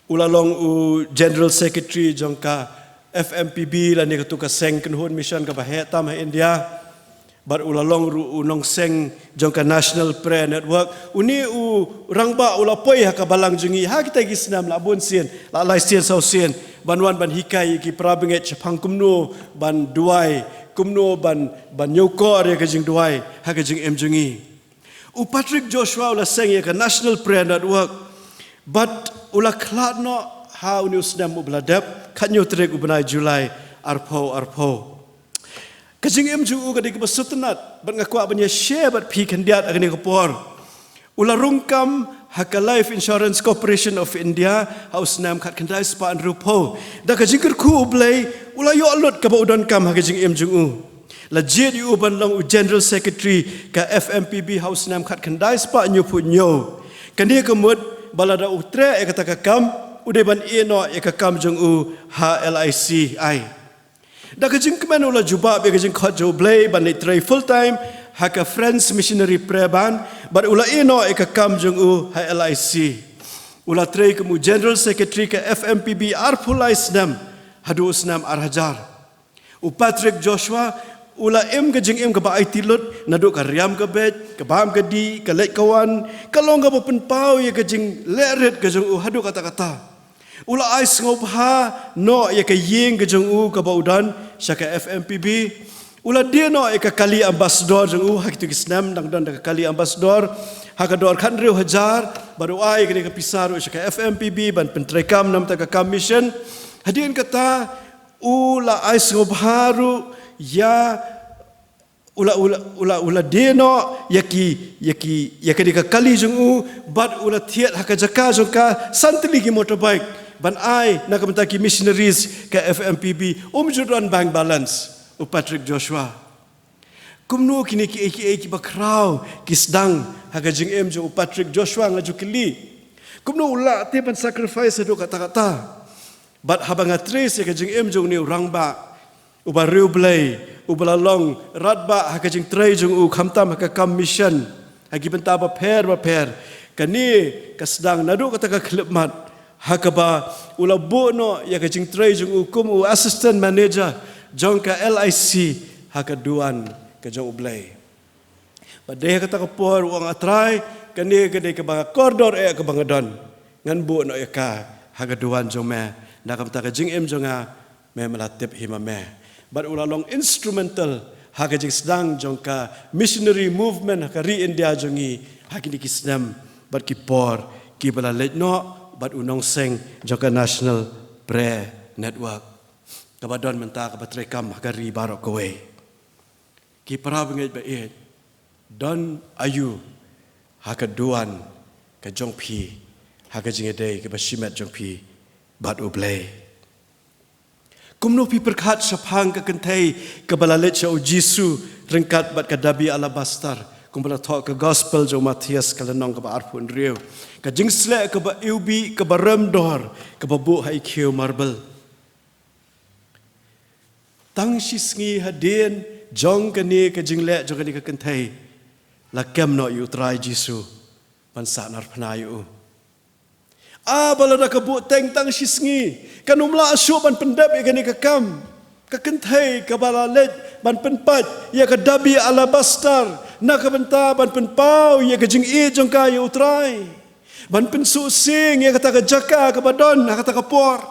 ulalong u General Secretary jongka FMPB lan ni katuka seng kenhun mission ka bahe tam India bar ulalong ru Nongkren jongka National Prayer Network uni u rangba ulapoi ha ka balang jungi ha kita gi senam la bon sien la lai sien sau sien banwan ban hikai ki prabinget chapang kumno ban duai kumno ban nyoko re ka jing duai ha ka jing em jungi u Patrick Joshua ula seng ya ka National Prayer Network but ula klat no ha uni usnam u bladap kanyo trek u benai Julai arpo kajing em ju ka dik basutnat ban ngakwa banya share bat pi kandiat agni kapor ula rungkam haka Life Insurance Corporation of India haus nam khat kandai spa an rupo da kajing kyrkhu U Blei ula yo alot ka ba udan kam haka jing em ju la jed u ban long u General Secretary ka FMPB haus nam khat kandai spa nyu pu nyo kani kamut balada utre e kata ka kam ude ban eno e ka kam jong u HLIC ai da ka jing kmen ula juba be ka jing khot jo Blei ban trai full time ha ka Friends Missionary Prayer Ban but ula eno e ka kam jong u HLIC ula trai ka mu General Secretary ka FMPB arpulais nam hadus nam arhajar u Patrick Joshua ula em ka jing em ka ba IT lut na do ka riam ka bet ka bam ka di ka let kawan ka long ka pen pau ye ka jing leret ka jong u hadu kata ula I sngewbha no ya ka yeng ka jong u ka baudan syaka FMPB ula dia no ya ka kali ambassador jong u hak tu kisnam dang dan ka kali ambassador hak ka dor kan reu hajar baru ai ka pisaru syaka FMPB ban pentrekam nam ta ka commission hadin kata ula I sngewbha ru ya ula deno yaki ka kali jong u bat ula thiat hak jaka jong ka santli ki motorbike ban ai nak mentaki missionaries ke FMPB judran bank balance u Patrick Joshua kumno kini ki bakrau kisdang hak jing em jo u Patrick Joshua ngaju kili kumno ula te ban sacrifice do kata bat habanga trace ka jing em jo ni rangba u baru Blei u balalong radba hak jing trai jong u khamtam hak kam mission hagi benta ba per kani kasdang nadu kata ka klipmat hakaba ula bono ya ka jing trai jong ukum u assistant manager jong ka LIC haka Duwan ka jong U Blei badai kata ka por uang atrai kani ka de ka banga koridor e ka banga don ngan bono ya ka haka Duwan jong me nakam ta ka jing em jonga me melatip hima me bad ula long instrumental haka jing sedang jong ka missionary movement haka ri India jongi hakini kisnam bad ki por ki bala letno bat Nongkren jongka National Prayer Network kabadon menta ka batrekam hagari baroh kiwei ki para bangeit bait don ayu haka Duwan ka jongpi haka jingedei ka basimet jongpi bat U Blei kumno pi perkhat sapang ka kentai ka balalet sa Jisu rengkat bat ka dabi alabastar kumpala thok ka gospel jo Matias kalanong ka ba arpun riu ka jingsle ka ba UB ka ba remdor ka ba bu hai kieu marble tang shisngi hadin jong ka ni ka jingle jong ka ni ka kentai la kem no U Trai Jisu pansa nar phnayu balada ka bu teng tang shisngi Kanumla asyuk ban pendap ya kani kakam. Kakentai kabalalet ban penpat ya kadabi alabastar na kabenta ban penpau ya kajingi jongka ya utrai. Ban pensusing ya kata kajaka kabadon kata kapor.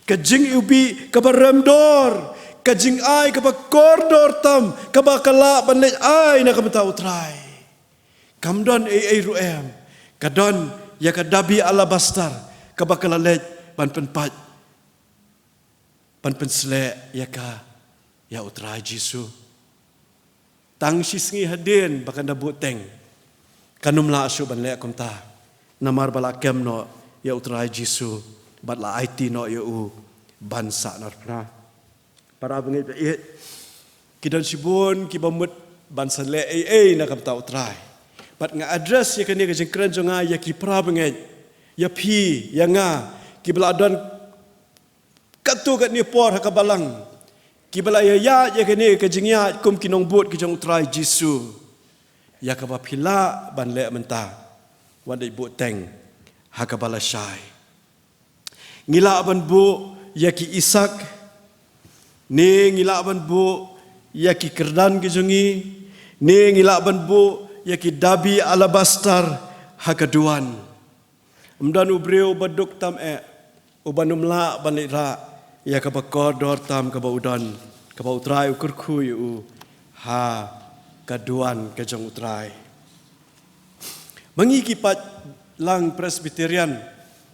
Kajing ubi kabaremdor, kajing ai kabakordor tam kabakala ban let ai na kabenta utrai. Kamdon ai ruem. Kadon ya kadabi alabastar kabakala let ban penpat. Pan pensle ya utrai Jisu. Tang sisngi hadin bakan dabut teng. Kanum la asu ban le komta. Namar balakem no ya utrai Jisu. Bat la IT no ya u bansa narpna. Para bangeit bait. Kidan sibun kibamut bansa le na kamta utrai. Bat nga address ya kani ka jengkran jonga ya ki pra bangeit. Ya pi ya nga kibeladon katu kat ni por haka balang kibala ya kene ke jingya kum kinong bot ke jong utrai Jisu ya ka ba phila ban le menta wan dei bot teng haka bala shai ngila ban bu ya ki Isak ni ngila ban bu ya ki kerdan ke jongi ni ngila ban bu ya ki dabi alabastar haka Duwan umdan ubreu baduk tam ubanum la ban le ra ya kaba kodor tam kaba udon kaba utrai kyrkhu yu ha kaduan kajong utrai mangi kipat lang Presbyterian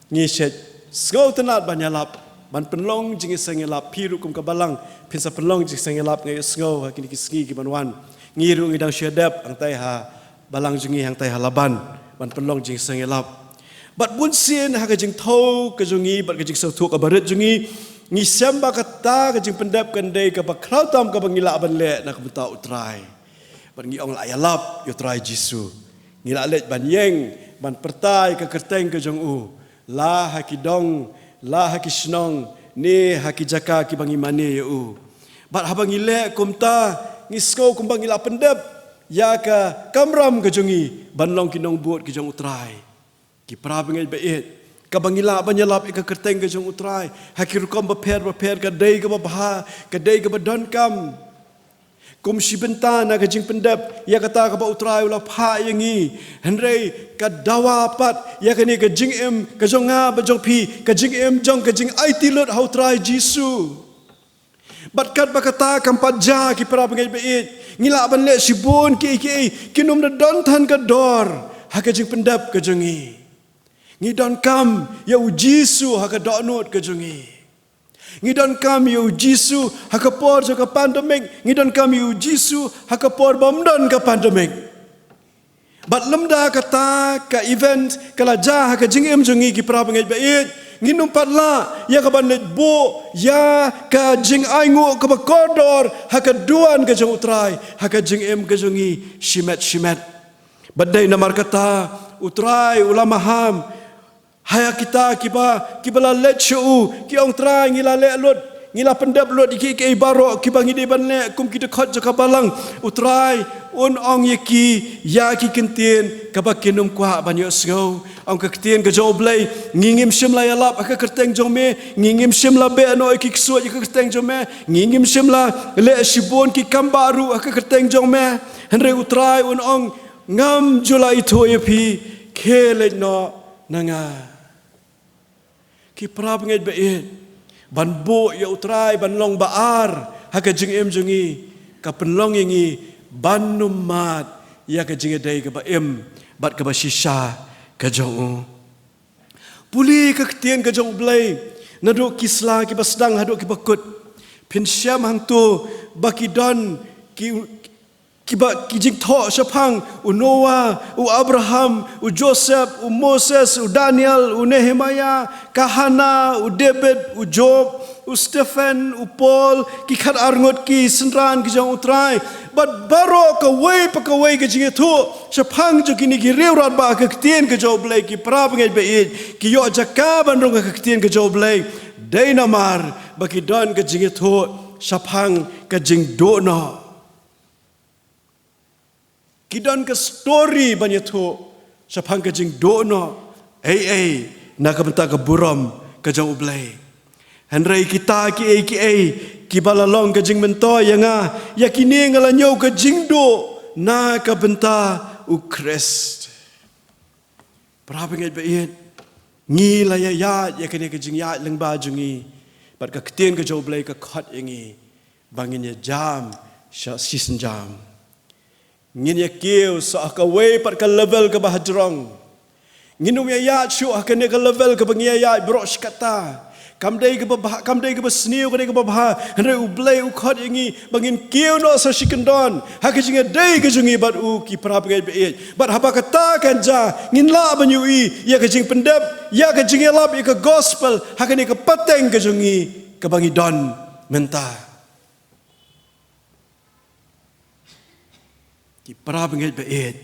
ngiset sngau tenat banyalap ban penlong jingiseng lap piru kum kabalang pinsa penlong jingiseng lap ngai sngau hakini kisngi ki banwan ngiru ngidang syadap ang tai ha balang jingi hang tai ha laban ban penlong jingiseng lap bat bunsin ha kajing thau kajongi bat kajing sautu kabaret jungi ngisam bakata kajing pendap kandai ka bakrautam ka bangila ban le nak buta utrai ban ngi ong la yalap utrai Jisu ngila let ban yeng ban pertai ka kerteng ka jong u la hakidong la hakisnong ni hakijaka ki bangi mane u bat habang ile kumta ngisko kum bangila pendap ya ka kamram ka jongi ban long kinong buat ki jong utrai ki pra bangei bait kabangila banyalap ika kerteng ke jong utrai hakir kom beper ka dei ka babha ka dei ka badon kam kum sibenta na ka jing pendap ya kata ka ba utrai ula pha yangi henrei ka dawapat ya kani ka jing em ka jonga ba jong pi ka jing em jong ka jing IT lot how try Jisu batkat bakata kam paja ki pra bangai bait ngila ban le sibun ki kinum da don than ka dor ha ka jing pendap ka jongi ngidon kam ya Jisu haka donot ke jungi ngidon kam ya Jisu haka por jo ka pandemic ngidon kam ya Jisu haka por bomdon ka pandemic bat lemda kata ka event kala ja haka jingem jungi ki pra bangai bait nginum patla ya ka ban let bo ya ka Jingainguh ka bakodor haka Duwan ka jong utrai haka jingem ka jungi shimet badai namar kata utrai ulama ham haya kita kibala let show ki ong trai ngila le lot ngila pendap lot ki baroh ki bangi de ban le kum ki khot jaka balang utrai un ong ki ya ki kentien ka ba kinum kwa ban yo sngau ong ka kentien ka U Blei ngingim sim la yalap ka kerteng jome ngingim sim la be no ki ksuat ka kerteng jome ngingim sim la le sibon ki kambaru ka kerteng jome henre utrai un ong ngam julai thoye pi khele no nanga ki pra bangeit bait ban bo ya utrai ban long baar haka jing em jungi ka penlong yangi ban numat ya ka jing dai ka ba em bat ka ba shisha ka jong puli ka ktien ka jong Blei nadu kisla ki basdang hadu ki bakut pin syam hang tu bakidon ki jing tho shapang u Noah u Abraham u Joseph u Moses u Daniel u Nehemiah kahana u David u Job u Stephen u Paul ki khat arngot ki senran ki jong utrai bat baro ka wei ka jing thu shapang jo kini ki reurat ba ka ktien ka U Blei ki pra bangai bait ki yo jaka ban rong ka ktien ka U Blei dei namar bakidon ka jing thu shapang ka jing do no kidan ka story banyak tu sapang ka jing dono nak benta ka buram ke jong U Blei. Henry kita ki balalong ke jing mentoy yang ya kini ngalanyo ke jingdo na ke benta U Christ. Perabangit bait ngi la ya kini ke jing ya leng ba jungi bat ka ketien ke jong U Blei ke khot ingi bangin ya jam season jam. Ngin ya kiu so ka we pat ka level ke bahadrong. Nginung ya chu akan ke level ke bangi ya bro skata. Kamdai ke besniu ke babha henry U Blei U khot ingi bangin kiu no sa sikendon ha ke jinga dai ke jungi bat u ki prabangai bait bat haba kata kan ja ngin la banyui ya ke jing pendep ya ke jinga lab ya ke gospel ha ke ni ke pateng ke jungi ke bangi don menta ki prabangai bait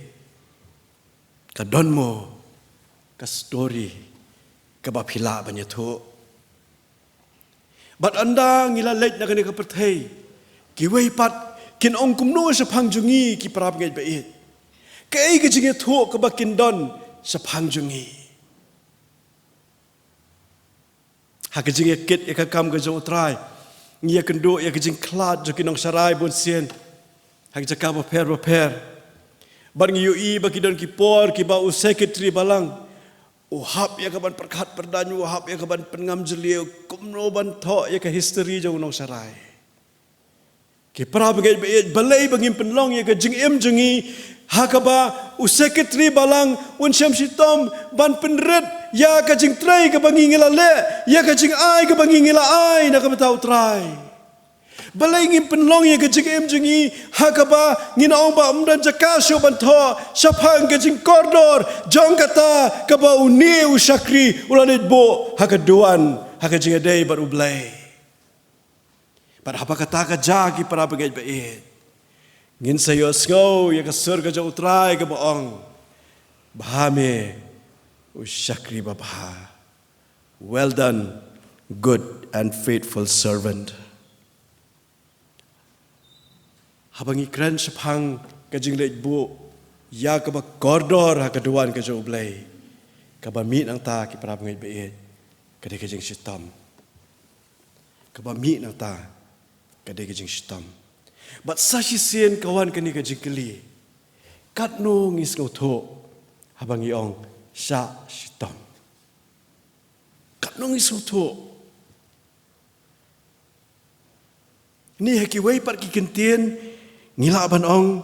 ka don mo ka story ke bapila banyatho. Bat anda ngila leit na kani ka perthei kiwei pat kin ong kumno sa pangjungi ki prabangai bait kai ke jinge tho ka bakin don sa pangjungi ha ke jinge kit ya ka kam ka jong trai ngia kendo ya ke jing klat jo kinong sarai bon sien ha ke jaka ba per bar ngi ui ba ki don ki por ki ba u secretary balang uhap ya kaban perkat perdanyu uhap ya kaban pengam jeliu kumno ban tho ya ka history jong nong sarai ki prabangai bait balai bangim penlong ya ka jingim jungi hakaba u secretary balang un syam sitom ban penret ya ka jing trai ka bangi ngila le ya ka jing ai ka bangi ngila ai na ka betau trai balai ngim penlong ya ka jingim jungi hakaba nginaong ba umdan jakasyo ban tho sapang ka jing koridor jong kata ka ba uni usakri ulanit bo haka Duwan haka jing dai bar U Blei bar apa kata ka jagi para bagait bait ngin sayo sngau ya ka surga jo utrai ka baong bahame usakri babha. Well done, good and faithful servant. Habang ikran sapang ka jing leit bo ya ka ba koridor ha ka Duwan ka jo U Blei ka ba mi nang ta ki prabangai bait ka de ka jing sitam ka ba mi nang ta ka de ka jing sitam bat sa si sen kawan ka ni ka jing keli kat no ngis ngau tho habang iong sa sitam kat no ngis ngau tho ni ha ki wei pat ki kentien ngila ban ong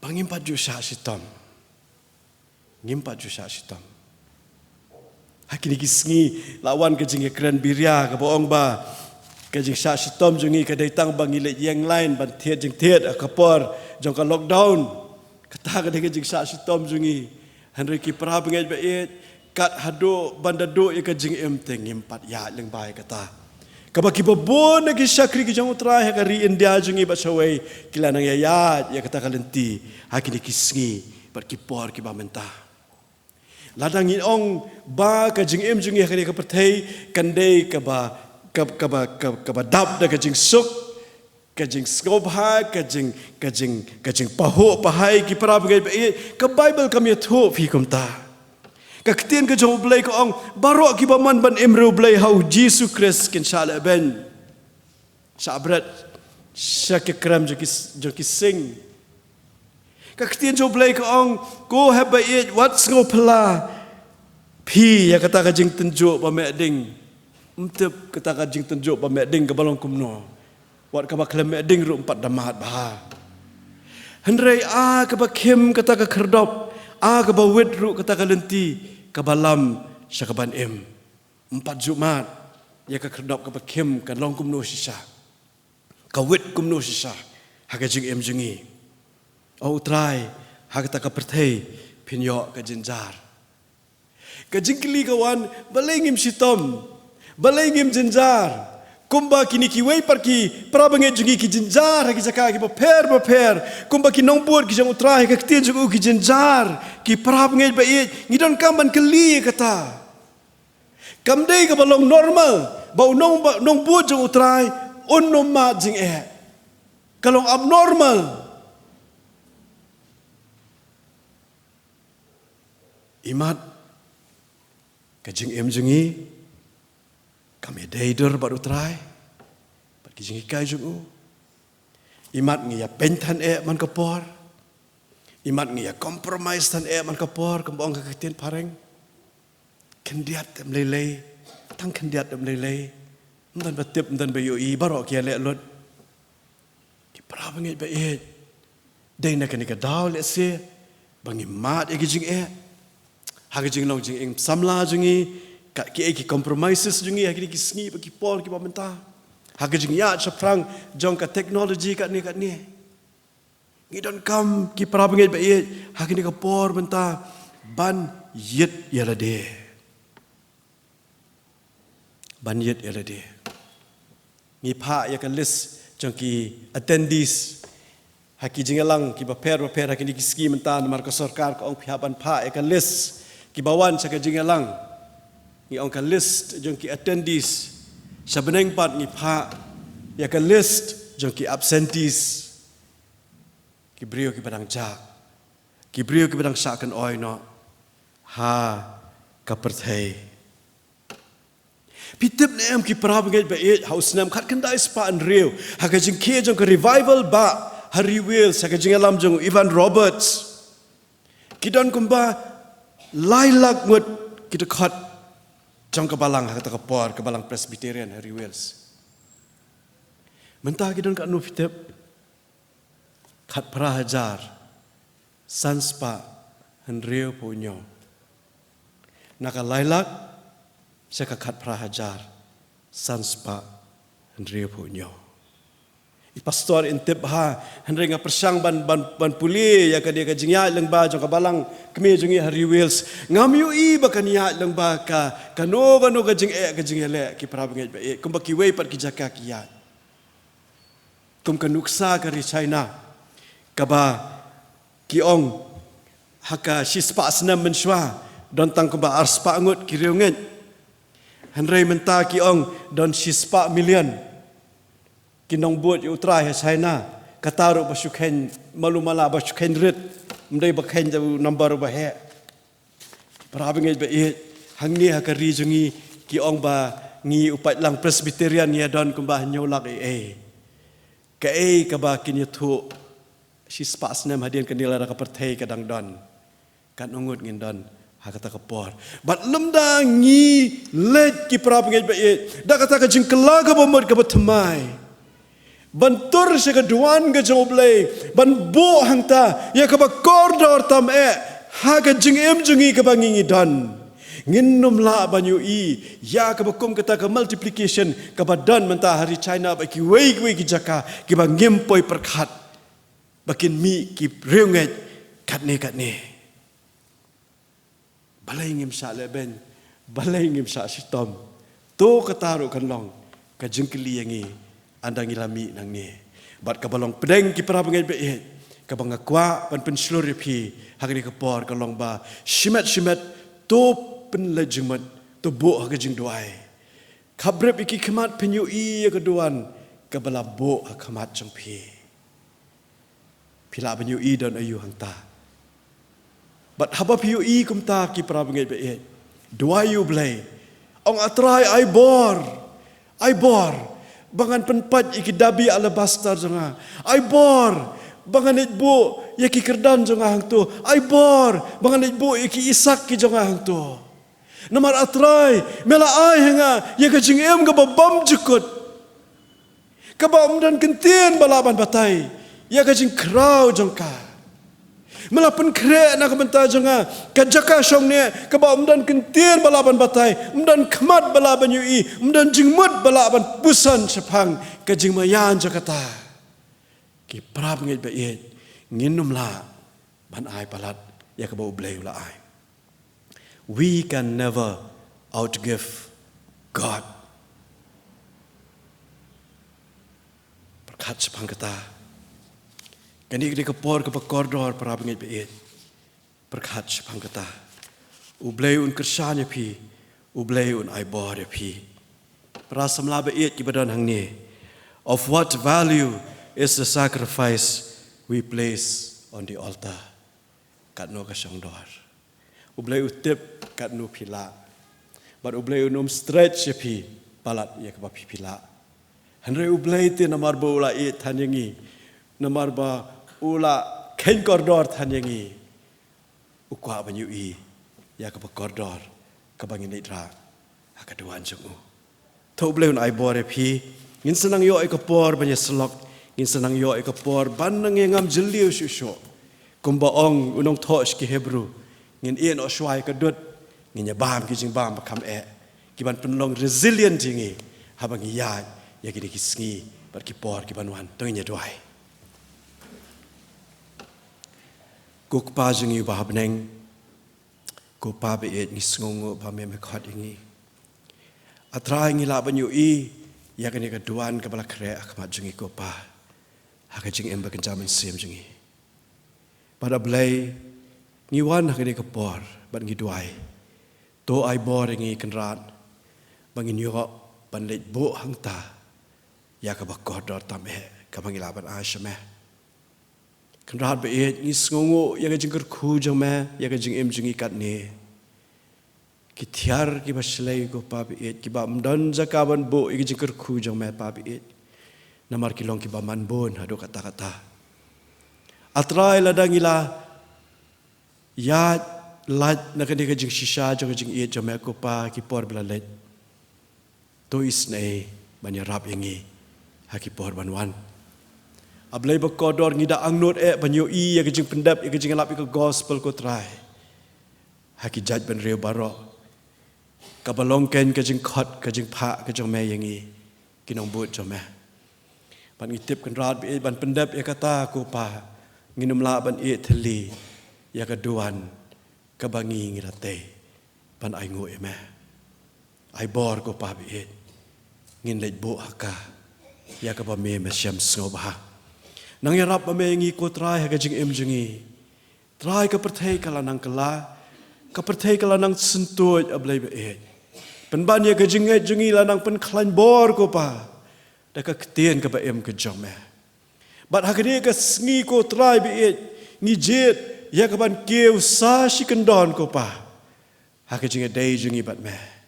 pangimpat ju sa sitam ngimpat ju sa sitam hakini kisngi lawan ke jing kran biria ka boong ba ke jing sa sitam jungi ka daitang bangile yang lain ban thiet jing thiet akapor jong ka lockdown kata ka jing sa sitam jungi henry ki prabangai bait kat hado bandado ya ka jing emteng ngimpat ya leng bai kata kabaki babon na kisakri ki jong utrai ha kari India jungi ba sawai kila nang yayat ya kata kalenti hakini kisngi bat ki por ki ba menta ladang ong ba ka jing em jungi hakini ka perthei kandei ka ba dab da ka jing suk ka jing sngewbha ka jing paho pahai ki prabangai bait ka Bible kam ya tho fi kumta ka ketien ke jong U Blei ko ong baroh ki baman ban emre U Blei hau Jesus Christ kin sala ben sabrat syak kram jo ki sing ka ketien jong U Blei ko ong go have bait what ngo pala pi ya kata ka jing tenjuk ba meding umtep kata ka jing tenjuk ba meding ka balong kumno wat ka ba klem meding ru 4 damat bah henrei a ka ba khem kata ka kherdop a ka ba wet ru kata ka lenti ka balam sa kaban em 4 Jumat ya ka kherdop ka ba khem ka long kumno sisa ka wet kumno sisa ha ka jing em jungi au trai ha ka ka perthei pinyo ka jinjar ka jingkli kawan balengim sitom balengim jinjar kumba kini kiwei parki prabangai jungi ki jinjar ha ki jaka ki ba per kumba ki nongpur ki jang utrai ka ketien jungu ki jinjar ki prabangai bait ngidon kamban keli kata kamdei ka balong normal bau nong bu jang utrai unnom ma jing kalong abnormal imat ka jing em jungi kami deider baru try, bagi jingikai jungu, imat ngia pentan man kapor, imat ngia compromise tan man kapor, kembang keketian pareng, kendiat dem lelei, tang kendiat dem lelei, dan batip dan bayoi baroh kia lek lot, kipra bangeit bait, dei nak ni kadau lek se, bangi mat egi jing hagi jing long jing samla jungi. Kat ki compromises jungi hagi ki sngi bagi pol ki pamenta hagi jing ya chaprang jong ka teknologi kat ni ngi don kam ki para bangit bai hagi ni ka por menta ban yet yalade ngi pha ya ka list jong ki attendees hagi jing lang ki prepare hagi ni ki ski menta mar ka sarkar ka ong phya ban pha ya ka list ki bawan sa ka jing lang ngi ongka list jong ki attendees sabeneng pat ngi pha ya ka list jong ki absentees ki brio ki badang jak ki brio ki badang sakan oi no ha ka perthei pitip nem ki pra bangait ba house nam khat kan dai spa an rio ha ka jing ke jong ka revival ba hari will sa ka jing alam jong Ivan Roberts ki don kumba lailak ngut ki de khot jong ke Balang kata ke Balang Presbyterian Harry Wells. Mentah kita nak nu fitep kat prahajar sanspa henrio punyo. Nak lailak saya kat prahajar sanspa henrio punyo. Pastor intip ha henry nga persang ban puli ya ka dia ka jingya lang ba jong ka Balang kemi jongi Harry Wells ngam yu ba kaniya lang ba ka kano ka jing ele ki pra bangait ba kum ba kiwei pat ki jaka kiya kum kanuksa ka ri China ka ba ki ong haka sispa snam menshwa don tang kum ba arspa ngut ki riunget henry menta ki ong don sispa million kinong buat U Trai China kataru basukhen malumala basukhen rit mdai bakhen jau number ba he parabeng ba hangni hakari jungi ki ong ba ngi upat lang Presbyterian ya don kumba nyolak ka ba kinyathu si spas nam hadian kanila ka perthei kadang don kan ungut ngin don hakata kapor bat lemda ngi let ki parabeng ba da kata ka jingkla ka bomod ka batmai bantur sa ka Duwan ka U Blei ban bo hangta ya ka ba koridor tam ha ka jingi ka ba ngingi dan nginnum la ban yu ya ka ba kum kata ka multiplication ka ba dan menta hari China ba ki wei ki jaka ki ba ngempoi perkhat bakin mi ki reunget kat ne balai ngim sa leben balai ngim sa sitom to kataru kan long ka jingkli yangi anda ngilami nang ni bat ka balong pedeng ki para bangait be ka bang kwa pan penslur pi hagni ka por ka long ba shimet to pen lejumat to bo ha jing doai khabrep iki khamat penyu ka Duwan ka bala bo ha khamat jong pi pila penyu don ayu hangta bat haba penyu kumta ki para bangait be doai U Blei ong atrai I bor bangan penpat iki dabi alabaster jonga ai bor bangan itbu yaki kerdan jonga hang tu ai bor bangan itbu iki isak ki jonga hang tu namar atrai mela ai hanga ya ka jingem ga babam jukut ka bam dan kentien balaban batai ya ka jing krau jongka melapan kre nak benta jonga ka jaka song ne ka bam dan kentien balaban batai mdan khamat balaban yu mdan jingmut balaban pusan sepang ka jingmayan jakata ki prab ngit ba nginum la ban ai palat ya ka ba U Blei la ai we can never outgive God perkat sepang kata kani kini kapor ke koridor para bangit be perkat sepang kata U Blei un kersanya pi U Blei un ai bor pi para samla be ki badan hang ni of what value is the sacrifice we place on the altar kat no ka song dor U Blei utip kat no pila but U Blei stretch pi palat ya ke pipila Henry U Blei ti namar ba ula I tan yangi namar ba ula ken koridor tan yangi ukwa banyu I ya ke koridor ke bangin itra haka Duwan jungu to Blei un ai bore pi ngin senang yo ke por banya selok ngin senang yo ke por banang ngam jeliu susho kumbaong unong tosh ki Hebrew ngin ien o shwai ke dut ngin ya bam ki jing bam kam ki ban penlong resilient jingi habang ya ya ki sngi bar ki por ki banwan tong nya dwai kuk pa jingi ba habneng ko pa be et ni sngongo ba me khot ingi atrai ngi la banyu I ya ka ni ka Duwan ka bala kre akma jingi ko pa ha ka jing em ba kan jaman sim jingi pada Blei ngi wan ha ka ni ka por ban ngi dwai to ai bor ngi kan rat bangin yo ban let bo hang ta ya ka ba ko dor tam ka bangi la ban a shame kan rat be et ngi sngongo ya ka jing kyrkhu jang me ya ka jing em jingi kat ne ki thiar ki baslei ko pa be et ki ba mdan zakaban bo ki jing kyrkhu jang me pa be et namar ki long ki ba man bon hado kata kata atrai ladang ila ya lat na ka ni ka jing shisha jang jing et jang me ko pa ki por bla let to isne banya rap yangi haki por banwan ablai ba kodor ngida angnot banyo I ya ke jing pendap ya ke jing lap ke gospel ko trai haki judge ban reu baroh ka balong ken ke jing khot ke jing pha ke jong me yangi kinong but jong me ban ngitip kan rat be ban pendap ya kata ko pa nginum la ban e thli ya ka Duwan ka bangi ngirate ban ai ngo me ai bor ko pa be ngin let bo haka ya ka ba me syam sngewbha nang ya rap me ngi ko trai ha ka jing em jingi trai ka perthai kala nang kala ka perthai kala nang sentuj ablai be pen ban ya ka jingi la nang pen khlan bor ko pa da ka ktien ka ba em ka jong me bat ha ka ni ka sngi ko trai be ngi jet ya ka ban keu sa shi kan don ko pa ha ka jing dai jingi bat me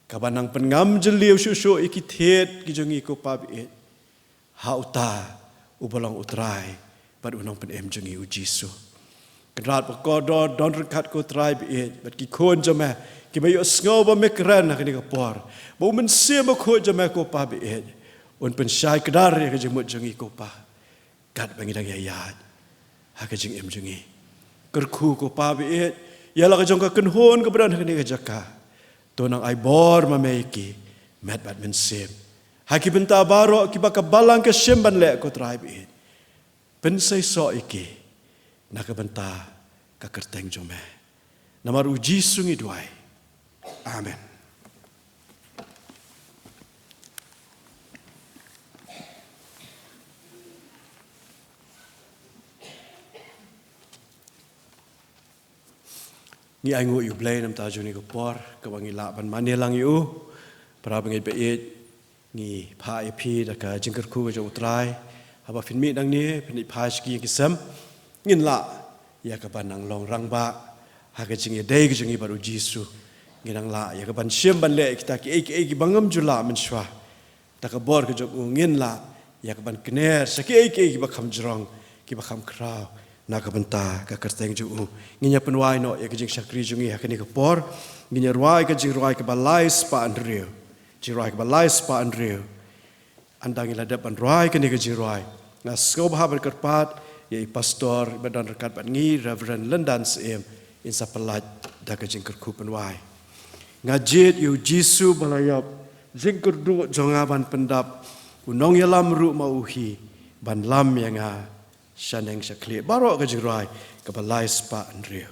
kabanang pengam jeliu susu iki thet ki jongi ko pa bi hauta u Balang Utrai bad unang pen em jongi u Jisu kadrat ko do don rekat ko trai bi bad ki kon jama ki bayo sngewbha me kran ha ni ka por bo men se ma ko jama ko pa bi un pen shai kadar ya ka jemut jongi ko pa kat bangi dang ya ha ka jing em jongi kyrkhu ko pa bi ya la ka jong ka ken hon ka bran ha ni ka jaka tonang ai bor mameki met bat men sem haki benta baroh ki baka balang ke semban le ko tribe it pen sai so iki naka benta ka kerteng jome namar uji sungi duai amen ni ai ngo U Blei nam ta juni ko por ka bangi la ban mane lang yu para bangi be it ni pha IP da ka jing kyrkhu ka U Trai haba fin mi dang ni pin pha ski ki sam ngin la ya ka ban nang long rang ba ha ka jing dei ka jing baru Jisu nginang la ya ka ban siem ban le kita ki ki bangam jula men shwa ta ka bor ka jok ngin la ya ka ban kner sa ki ba kham jrong ki ba kham krau na ka benta ka kerteng ju nginya penwai no ya ka jing sakri jungi ha ka ni ka por nginya ruai ka jing ruai ka balai spa andreu jing ruai ka balai spa andreu andang ila dap ban ruai ka ni ka jing ruai na sngewbha ban kerpat ya pastor badan rekat ban ngi reverend Lendan sem in sapalat da ka jing kyrkhu penwai ngajit yu Jisu balayap jing kurdu jonga ban pendap unong yalam ru mauhi ban lam yanga shaneng shakli baroh ka jirai ka balai spa andreu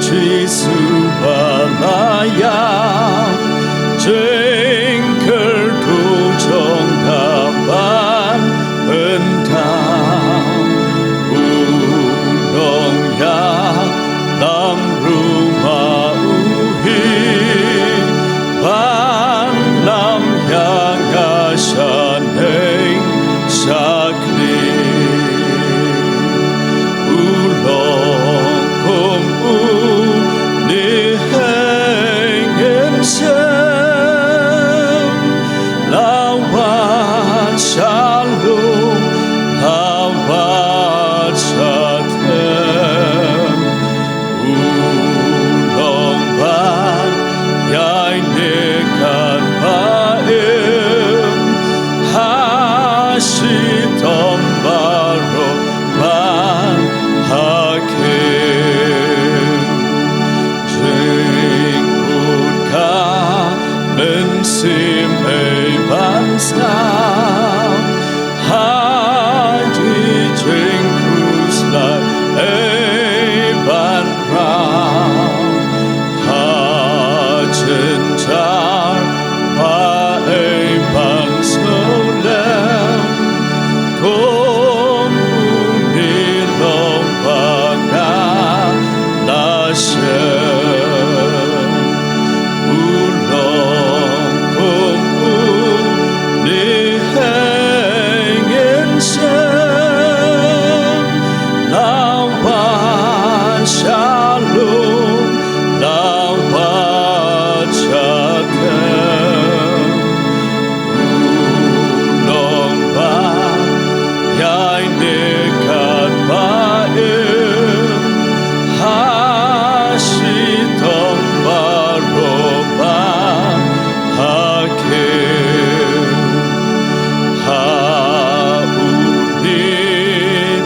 Jisu balaya jengker tu jongkaban bentang unong nekan baem hasitom baroh ban hakim Jingainguh ka mensimei ban snau Haji Jingainguh Slai ban rau Hajenjar bae ban skolem Kom unilong baga nasyen Ulong kom unihengen sen Lawan shalom lawan shalom Ulong ba yai nekan baem hasitom baroh ban hakim hauni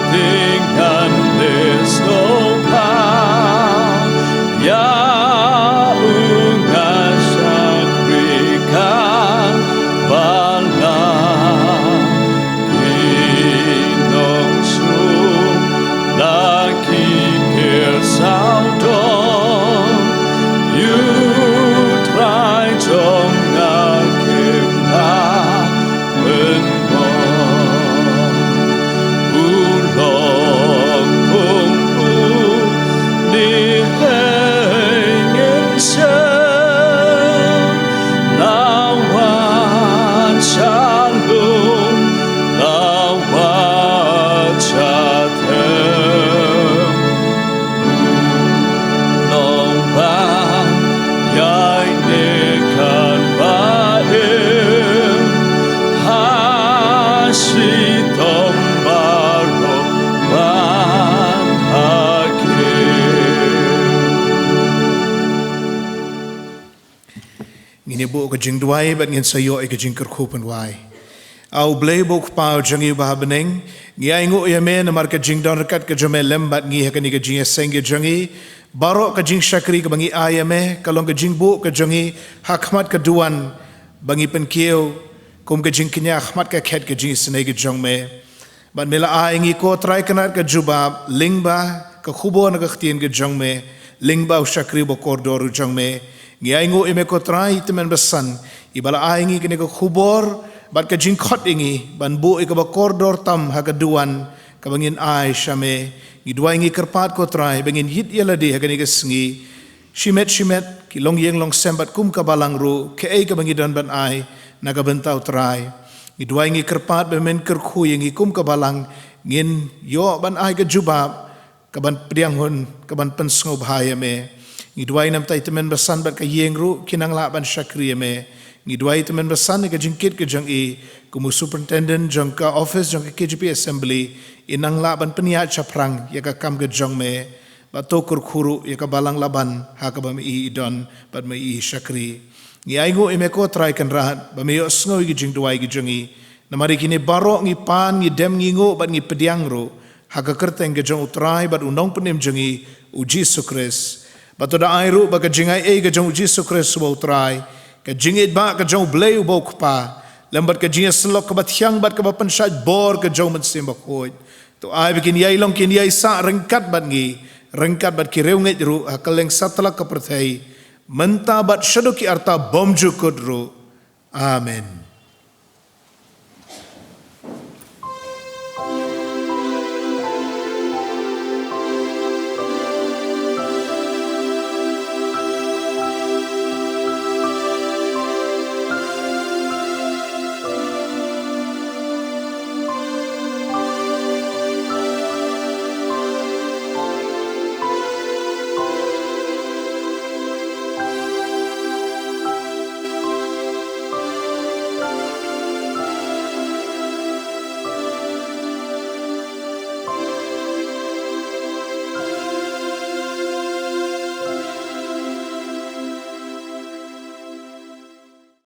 dengan lesngewbha ya ungasakrikan balang Kinongsun lagi kersaudon U Trai jong ngakim Ulong kumpu nihengen sen lawan shalom lawan shalom Ulong bang yai nekan baem hasitom baroh ban hakim Ngini bo ke jing duai bat ngin sayo ke jing kyrkhu penwai. U Blei bo kpau Jingiaseng beneng Jingainguh yame namar ke jing don rekat ke jome lembat ngi hakani ke Jingiaseng Sngi baroh ke jing syakri ke bangi ayame kalong ke jing bo ke jongi hakmat ke Duwan bangi penkieu kum ke jing kinya hakmat ke khet ke jing snai ke jongme bat mela ngi ko trai kanat ke jubab lingba ke khubo na ke htien ke jongme lingba syakri bo kordor jongme Jingainguh ime ko trai temen besan ibala ngi kene ke khubor bat ke jing khot ingi ban bu ke ba kordor tam ha ke Duwan ke bangin ai syame Duwan ngi kerpat ko trai bangin yit yaladi ha ke sngi shimet ki long yeng long sembat kum ka balang ru ke ai ke bangi dan ban ai na ka bentau trai Duwan ngi kerpat bemen kyrkhu ngi kum ka balang ngin yo ban ai ke jubab ka ban priang hun ka ban pen sngewbha yame Duwan nam tai temen besan bat ka yeng ru kinang la ban syakri yame Duwan temen besan ke jingkit ke jang kumu superintendent jang ka office jang ke KGP assembly inang la ban penia chaprang ya ka kam ke jang me bato kyrkhu ya ka balang laban ha ka ba mi idon bat mi syakri Jingainguh ime ko trai kan rahat ba mi sngew gi jing Duwan gi jangi namari kini baroh ngi pan ngi dem ngi ngo bat ngi pediang ro ha ka kerteng ke jang utrai bat undong penim jangi uji sukres bato da airu ba ka jingai ke jang uji sukres bo utrai ka jingit ba ka jang U Blei bo kpa lambat ka jinga selok ka bathyang bat ka ba pensat bor ka jang mensim ba khot to ai bikin yai long kin yai sa rengkat bat ngi rengkat bat ki reunget ru hakaleng satlak ka perthai menta bat shadoki arta bom jukut ru amen